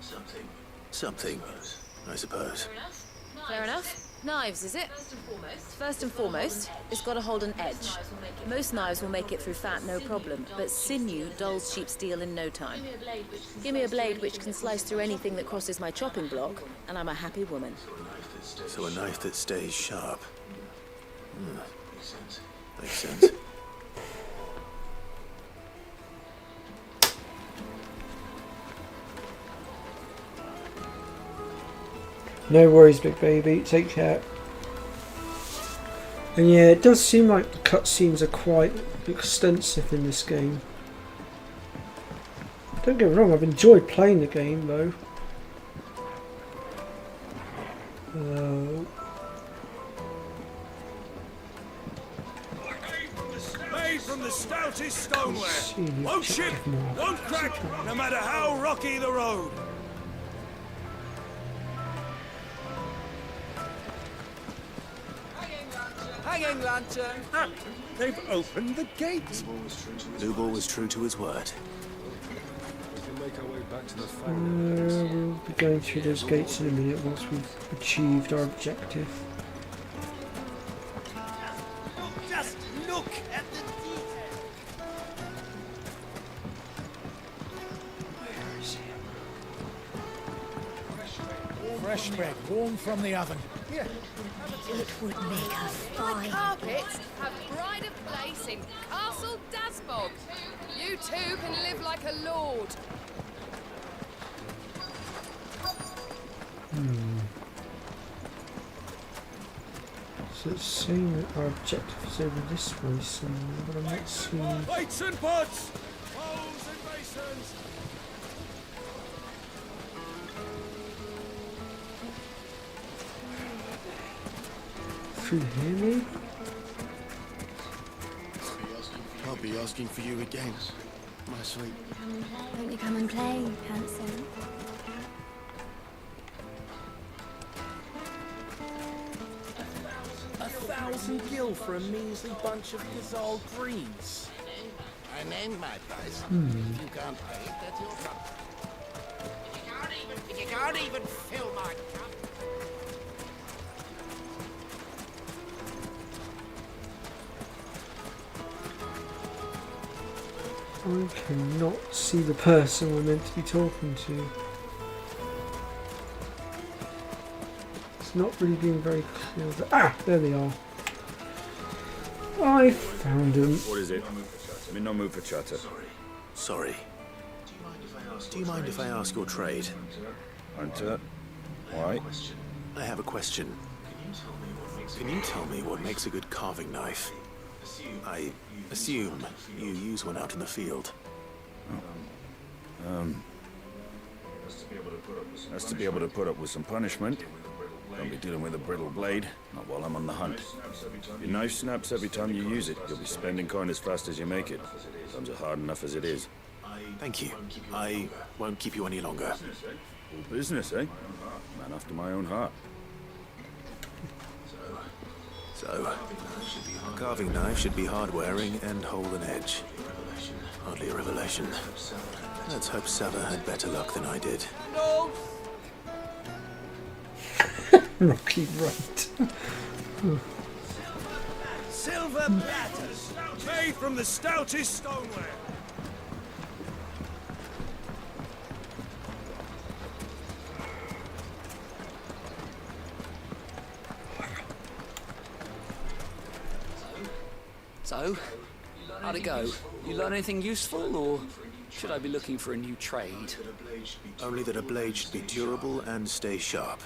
Something, I suppose. Fair enough. Knives, is it? First and foremost, it's got to hold an edge. Most knives will make it through fat, no problem, but sinew dulls cheap steel in no time. Give me a blade which can slice through anything that crosses my chopping block, and I'm a happy woman. So a knife that stays sharp. Makes sense. No worries, big baby. Take care. And yeah, it does seem like the cutscenes are quite extensive in this game. Don't get me wrong, I've enjoyed playing the game though. Made from the stoutest stoneware. Won't chip, won't crack, no matter how rocky the road. Hanging lantern! They've opened the gate. Lubor was true to his word. We'll be going through those gates in a minute once we've achieved our objective. Just look at the detail. Where is he? Fresh bread, warm from the oven. Here. It would make a fine Carpets have pride of place in Castle Dasbog. You too can live like a lord. So it's saying that our objective is over this way somewhere, but I'm not seeing... Plates and pots! Bowls and basins! Through here maybe? I'll I'll be asking for you again, my sweet. Won't you come and play, handsome? A 1,000 gil for a measly bunch of Gazal greens. I named my price. Hmm. If you can't pay it, that's your problem. If you can't even fill my cup. I cannot see the person we're meant to be talking to. It's not really being very clear. Ah, there they are. I found them. What is it? I'm in no mood for chatter. Sorry. Do you mind if I ask your trade? Hunter? Why? I have a question. Can you tell me what makes a good carving knife? I assume you use one out in the field. Has to be able to put up with some punishment. Don't be dealing with a brittle blade, not while I'm on the hunt. Your knife snaps every time you use it. You'll be spending coin as fast as you make it. Times are hard enough as it is. Thank you. I won't keep you any longer. All business, eh? Man after my own heart. So, a carving knife should be hard-wearing and hold an edge. Hardly a revelation. Let's hope Sava had better luck than I did. No! Rocky right. Silver platters, made from the stoutest stoneware. So, how'd it go? You learn anything useful, or should I be looking for a new trade? Only that a blade should be durable and stay sharp.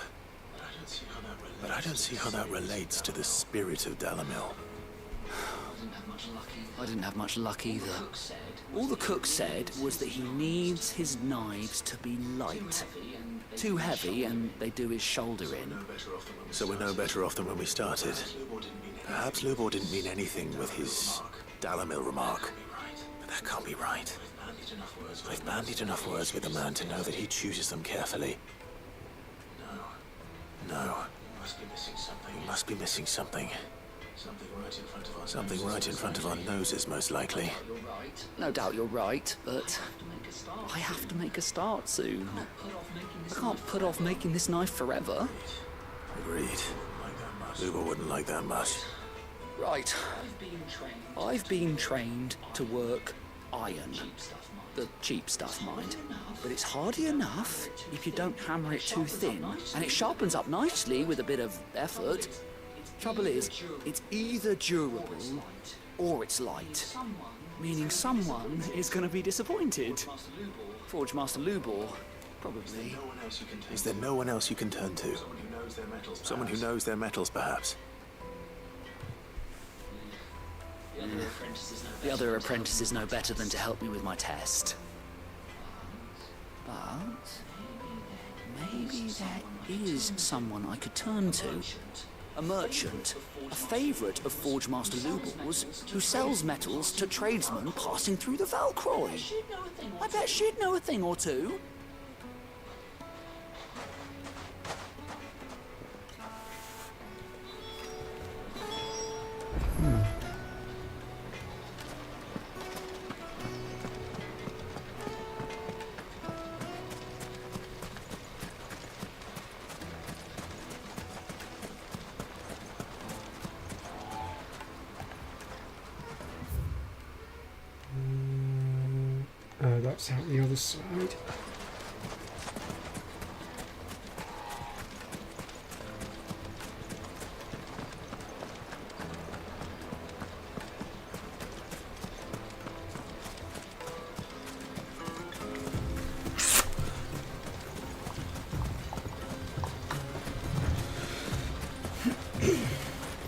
But I don't see how that relates to the spirit of Dalamil. I didn't have much luck either. All the cook said was that he needs his knives to be light. Too heavy and they do his shoulder in. So we're no better off than when we started. Perhaps Lubor didn't mean anything with his Dalamil remark. But that can't be right. I've bandied enough words with the man to know that he chooses them carefully. No. We must be missing something. Something right in front of our noses, most likely. No doubt you're right, but I have to make a start soon. I can't put off making this knife forever. Agreed. Lubor wouldn't like that much. Right. I've been trained to work iron. The cheap stuff, mind. But it's hardy enough if you don't hammer it too thin, and it sharpens up nicely with a bit of effort. Trouble is, it's either durable or it's light. Meaning someone is going to be disappointed. Forge Master Lubor, probably. Is there no one else you can turn to? Someone who knows their metals, perhaps? The other apprentices know better than to help me with my test. But maybe there is someone I could turn to. A merchant, a favourite of Forge Master Lubor's, who sells metals to tradesmen passing through the Valcroy. I bet she'd know a thing or two. That's out the other side.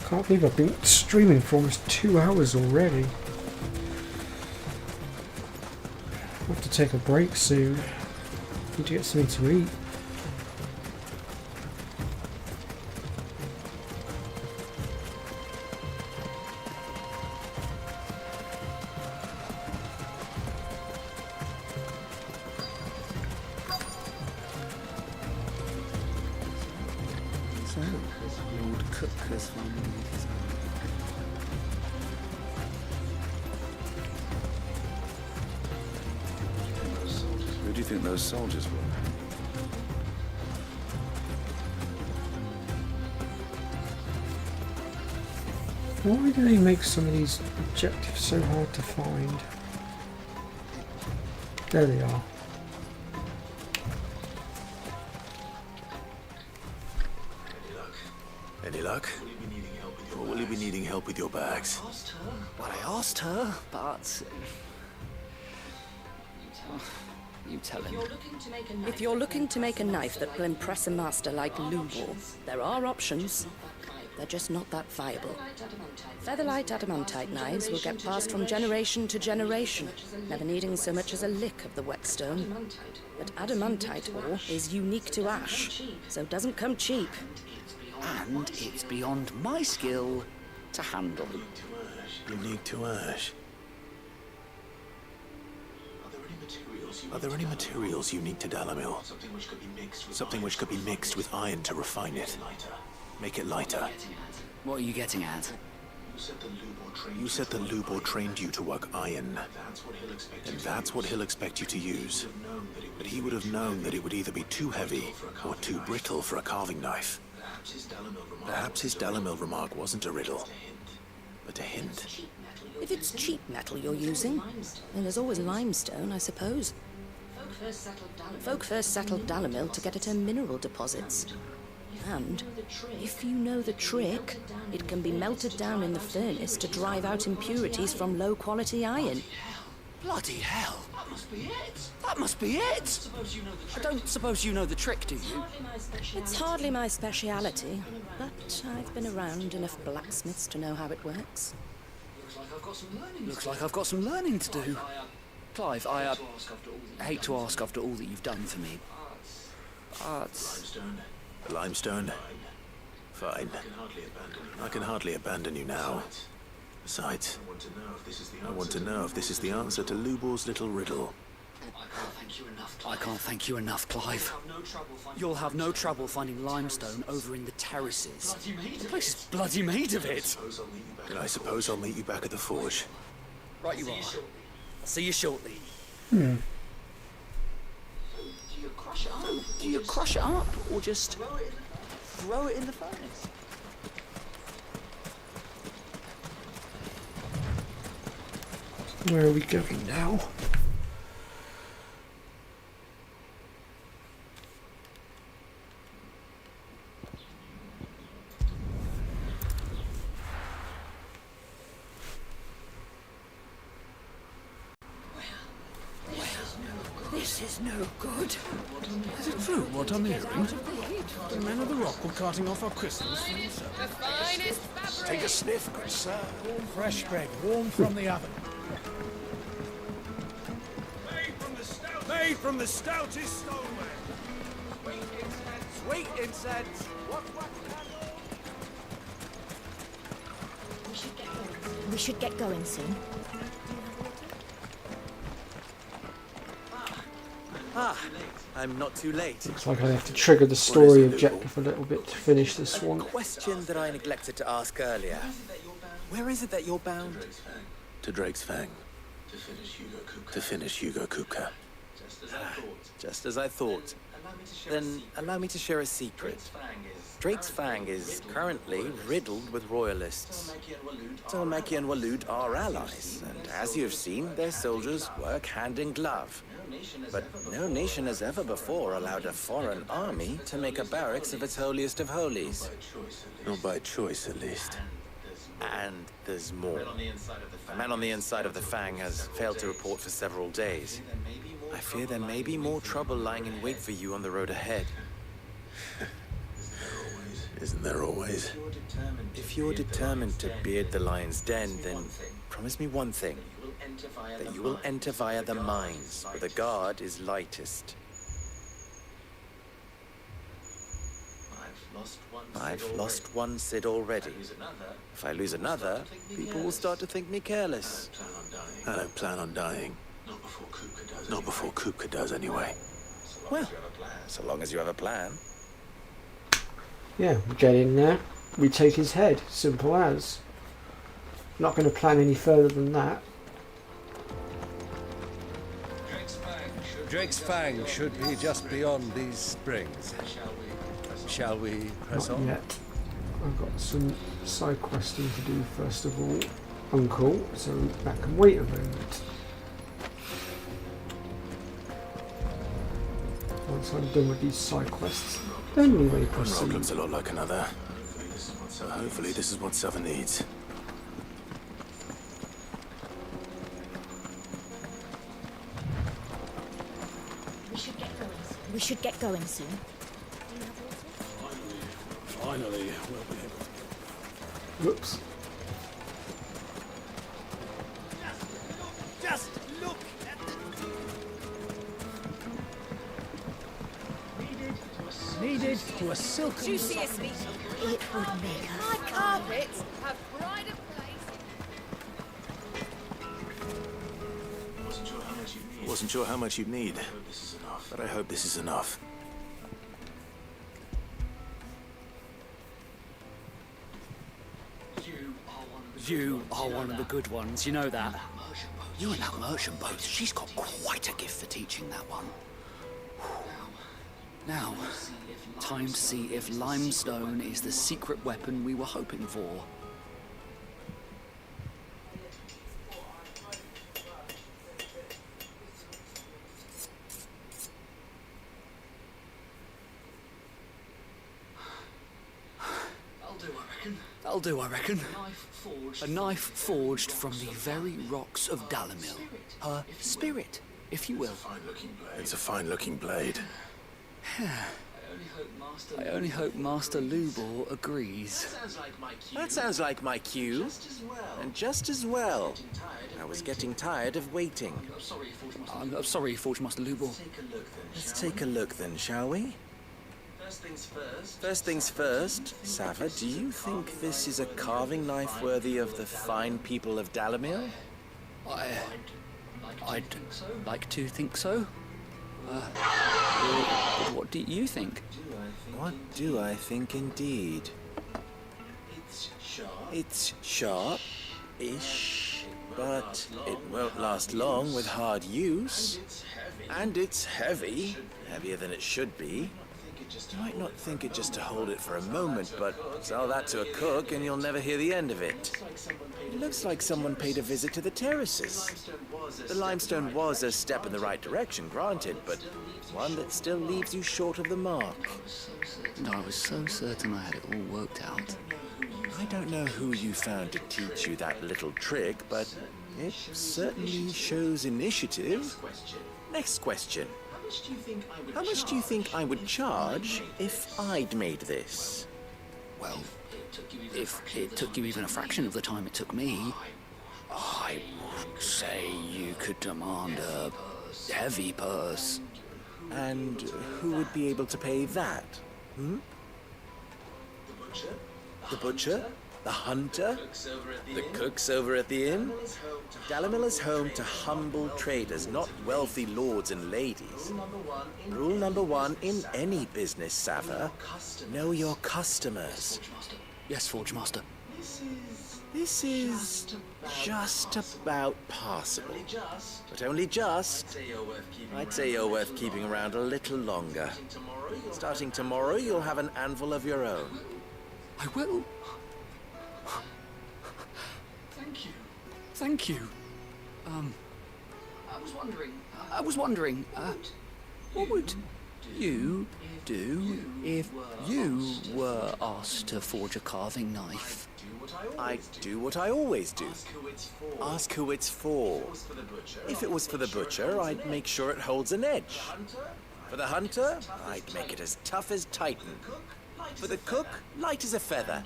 Can't believe I've been streaming for almost 2 hours already. I'll have to take a break soon. Need to get something to eat. Kupka's family. Who do you think those soldiers were? Why do they make some of these objectives so hard to find? There they are. Any luck? Or will you be needing help with your bags? Well, I asked her, but... you tell him. If you're looking to make a knife that will impress a master like Lubor, there are options. They're just not that viable. Featherlight adamantite knives will get passed from generation to generation, never needing so much as a lick of the whetstone. But adamantite ore is unique to ash, so it doesn't come cheap. And it's beyond my skill to handle. Unique to ash. Are there any materials unique to Dalamil? Something which could be mixed with iron to refine it. Make it lighter. What are you getting at? You said the Lubor trained you to work iron. And that's what he'll expect you to use. But he would have known that it would either be too heavy or too brittle for a carving knife. Perhaps his Dalamil remark wasn't a riddle, but a hint. If it's cheap metal you're using, then there's always limestone, I suppose. Folk first settled Dalamil to get at her mineral deposits. And if you know the trick, it can be melted down in the furnace to drive out impurities from low-quality iron. Bloody hell! That must be it! That must be it! I don't suppose you know the trick, do you? It's hardly my speciality, but I've been around enough blacksmiths to know how it works. Looks like I've got some learning to do. Clive, I hate to ask after all that you've done for me, but... Limestone? Fine. I can hardly abandon you now. Besides, I want to know if this is the answer to Lubor's little riddle. I can't thank you enough, Clive. You'll have no trouble finding limestone over in the terraces. The place is bloody made of it. And I suppose I'll meet you back at the forge. Right you are. I'll see you shortly. Hmm. Do you crush it up, or just throw it in the furnace? Where are we going now? This is no good. Is it true what I'm hearing? The men of the rock were carting off our crystals for themselves. The finest fabric. Take a sniff, good sir. Fresh bread, warm from the oven. Made from the stoutest stoneware. Sweet incense. We should get going soon. Ah, I'm not too late. Looks like I have to trigger the story objective a little bit to finish this one. A question that I neglected to ask earlier. Where is it that you're bound? To Drake's Fang. To finish Hugo Kupka. Just as I thought. Then allow me to share a secret. Drake's Fang is currently riddled with royalists. Tolmeki and Walud are allies, and as you have seen, their soldiers work hand in glove. But no nation has ever before allowed a foreign army to make a barracks of its holiest of holies. Not by choice, at least. And there's more. A man on the inside of the Fang has failed to report for several days. I fear there may be more trouble lying in wait for you on the road ahead. Isn't there always? If you're determined to beard the lion's den, then promise me one thing. That you will enter via the mines, where the guard is lightest. I've lost one Cid already. If I lose another, people will start to think me careless. I don't plan on dying. Not before Kupka does, anyway. Well, so long as you have a plan. Yeah, we're getting there. we take his head. Simple as. Not going to plan any further than that. Drake's Fang should be just beyond these springs. Shall we press Not on? yet. I've got some side questing to do first of all, Uncle, so that can wait a moment. Once I'm done with these side quests, then we may One proceed. rock looks a lot like another. So hopefully this is what Sava needs. We should get going soon. Finally, we'll be able to... Whoops. Just look at needed to a silken Juiciest meat. It would make her. My carpets have pride of place. Wasn't sure how much you'd need, but I hope this is enough. You are one of the good ones, you know that. You and that merchant boat, she's got quite a gift for teaching that one. Now, time to see if limestone is the secret weapon we were hoping for. That'll do, I reckon. A knife forged from the very rocks of Dalimil. Her spirit, if you will. It's a fine-looking blade. I only hope Master Lubor agrees. That sounds like my cue. And just as well. I was getting tired of waiting. I'm sorry, Forge Master Lubor. Let's take a look then, shall we? First things first, Sava, do you think this is a carving knife worthy of the fine people of Dalimil? I'd like to think so. What do you think? What do I think indeed? It's sharp-ish, but it won't last long with hard use. And it's heavy, heavier than it should be. You might not think it just to hold it for a moment, but sell that to a cook and you'll never hear the end of it. It looks like someone paid a visit to the terraces. The limestone was a step in the right direction, granted, but one that still leaves you short of the mark. And I was so certain I had it all worked out. I don't know who you found to teach you that little trick, but it certainly shows initiative. Next question. How much do you think I would charge if I'd made this? Well, if it took you even a fraction of the time it took me, I would say you could demand a heavy purse. And who would be able to pay that? The butcher? The hunter? The cooks over at the inn? Dalimil is home to humble traders, not wealthy lords and ladies. Rule number one in any business, Sava, know your customers. Yes, Forge Master. This is just about passable. But only just. I'd say you're worth keeping around a little longer. Starting tomorrow, you'll have an anvil of your own. I will. Thank you. I was wondering, what would you do if you were asked to forge a carving knife? I'd do what I always do. Ask who it's for. If it was for the butcher, I'd make sure it holds an edge. For the hunter, I'd make it as tough as Titan. For the cook, light as a feather.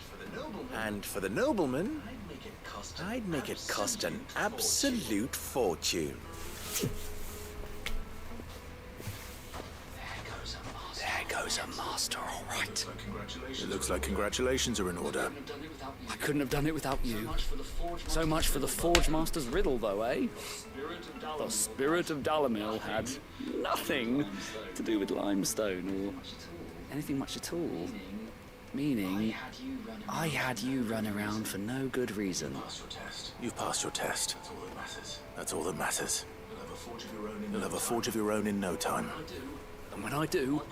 And for the nobleman, I'd make it cost an absolute fortune. There goes a master, all right. It looks like congratulations are in order. I couldn't have done it without you. So much for the Forge Master's riddle, though, eh? The spirit of Dalimil had nothing to do with limestone or anything much at all. Meaning, I had you run around for no good reason. You've passed your test. That's all that matters. You'll have a forge of your own in no time. And when I do,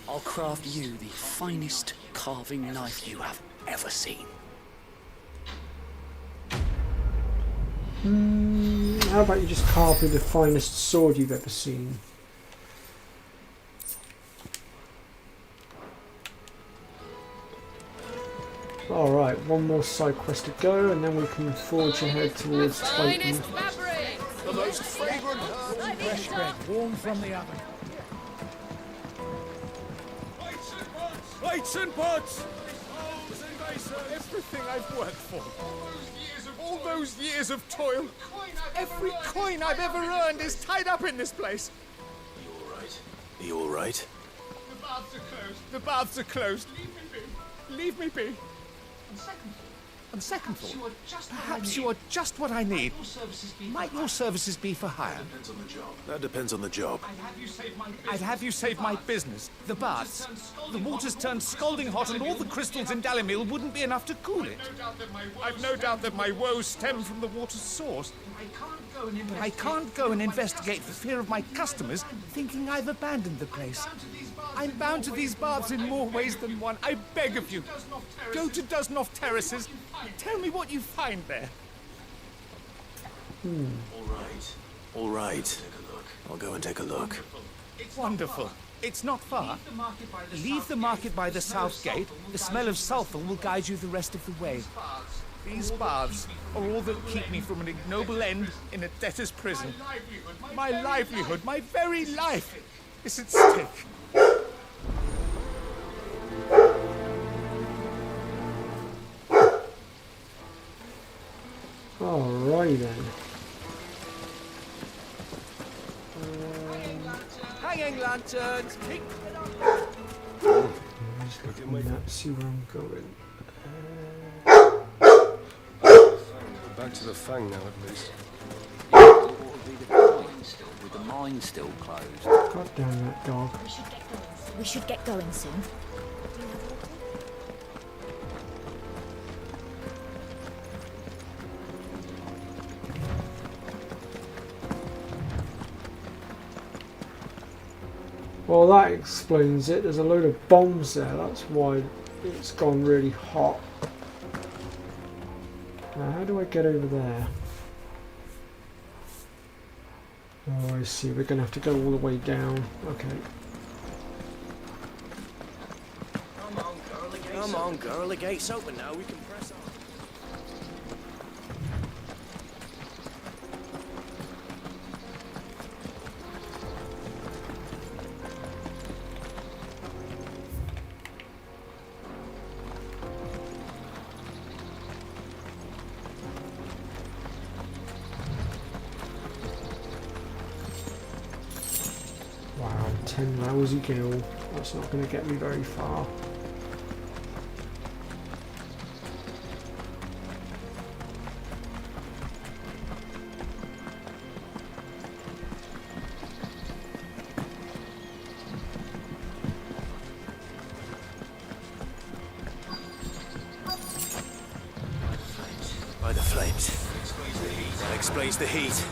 I'll craft you the finest carving knife you have ever seen. How about you just carve me the finest sword you've ever seen? Alright, one more side quest to go, and then we can forge ahead towards Titan. The most fragrant fresh bread, warm from the oven. Plates and pots! Everything I've worked for. All those years of toil. Every coin I've ever earned is tied up in this place. Are you all right? The baths are closed. The baths are closed. Leave me be. On second thought, perhaps you are just what I need. Might your services be for hire? That depends on the job. I'd have you save my business, the baths. The water's turned scalding hot and all the crystals in Dalimil wouldn't be enough to cool it. I've no doubt that my woes stem from the water's source. But I can't go and investigate for fear of my customers thinking I've abandoned the place. I'm bound to these baths in more ways than one. I beg of you, go to Dusnov Terraces. Tell me what you find there. All right. I'll go and take a look. Wonderful. It's not far. Leave the market by the south gate. The smell of sulphur will guide you the rest of the way. These baths are all that keep me from an ignoble end in a debtor's prison. My livelihood, my very life, is at stake. Alright then. Hanging lanterns! Just looking at that, see where I'm going. Back to the Fang now, at least. With the mine still closed. God damn that dog. We should get going soon. Well, that explains it. There's a load of bombs there. That's why it's gone really hot. Now, how do I get over there? Oh, I see. We're going to have to go all the way down. Okay. Come on, girl. The gate's open now. We can press on. Wow, 10 lousy gil. That's not going to get me very far. By the flames. That explains the heat.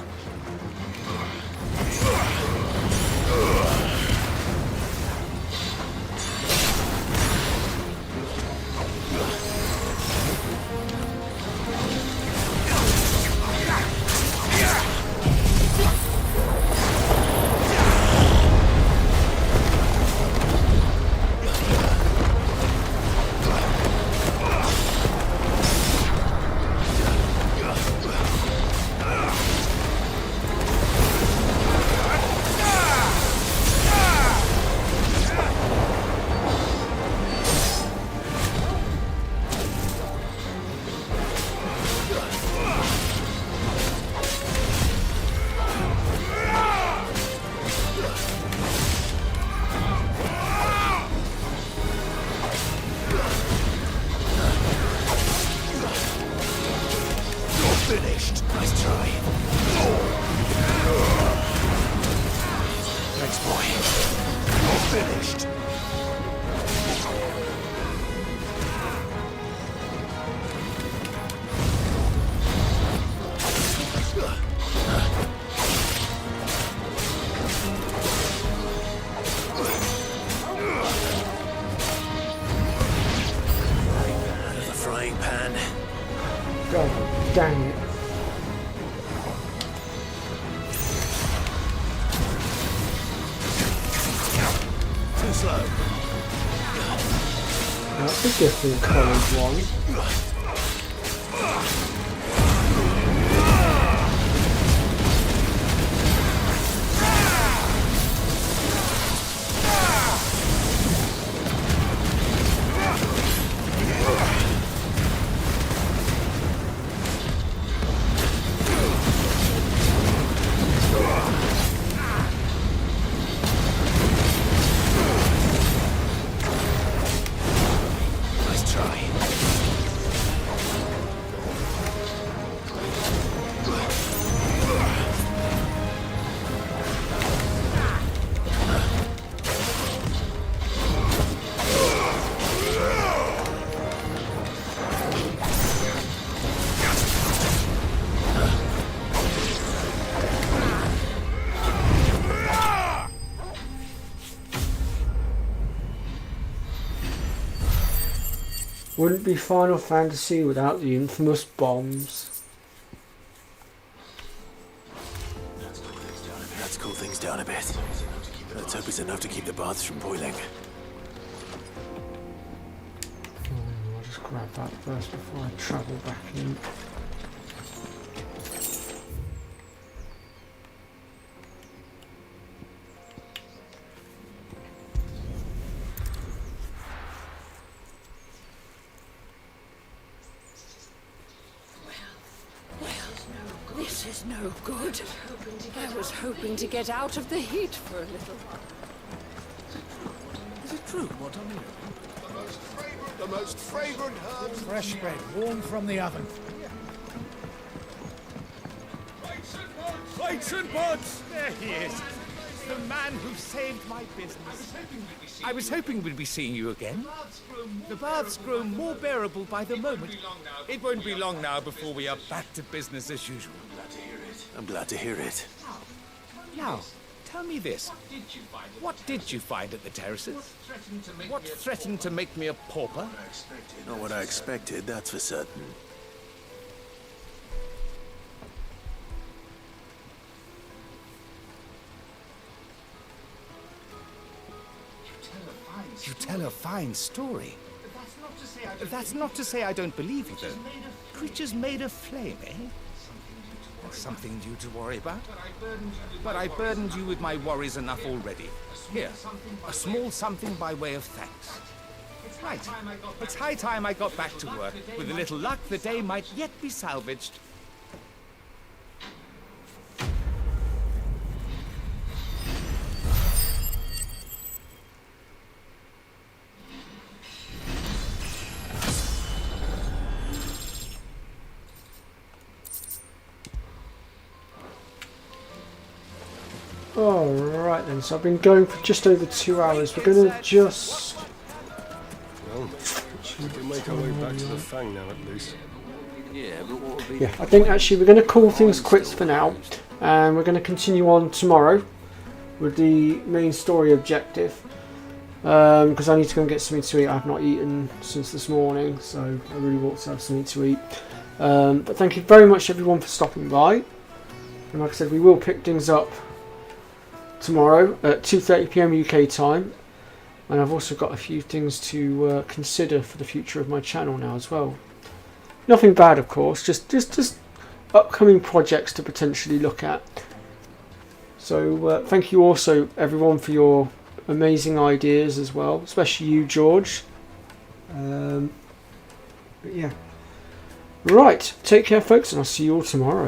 Finished. Nice try. Thanks, boy. You're finished. Dang it. Too slow. That's a different coloured one. Nice try. Wouldn't be Final Fantasy without the infamous bombs. Let's cool things down a bit. Let's hope it's enough to keep the baths from boiling. I'll just grab that first before I travel back in. This is no good. I was hoping to get out of the heat for a little. Is it true what I'm hearing? The most fragrant herbs. Fresh bread, warm from the oven. Lights and buds! There he is. The man who saved my business. I was hoping we'd be seeing you again. The baths grow more bearable by the moment. It won't be long now before we are back to business as usual. I'm glad to hear it. Now, tell me this. What did you find at the terraces? What threatened to make me a pauper? Not what I expected, that's for certain. You tell a fine story. That's not to say I don't believe you, though. Creatures made of flame, eh? That's something new to worry about. But I burdened you with my worries enough already. Here, a small something by way of thanks. Right. It's high time I got back to work. With a little luck, the day might yet be salvaged. Alright then, so I've been going for just over 2 hours. We're going to just... Well, we can make our way back to the Fang now at least. Yeah, but what would be... Yeah, I think actually we're going to call things quits for now. And we're going to continue on tomorrow with the main story objective. Because I need to go and get something to eat. I've not eaten since this morning, so I really want to have something to eat. But thank you very much everyone for stopping by. And like I said, we will pick things up tomorrow at 2:30 PM UK time, and I've also got a few things to consider for the future of my channel now as well. Nothing bad, of course, just upcoming projects to potentially look at. So thank you also everyone for your amazing ideas as well, especially you, George. But yeah, right, take care folks, and I'll see you all tomorrow.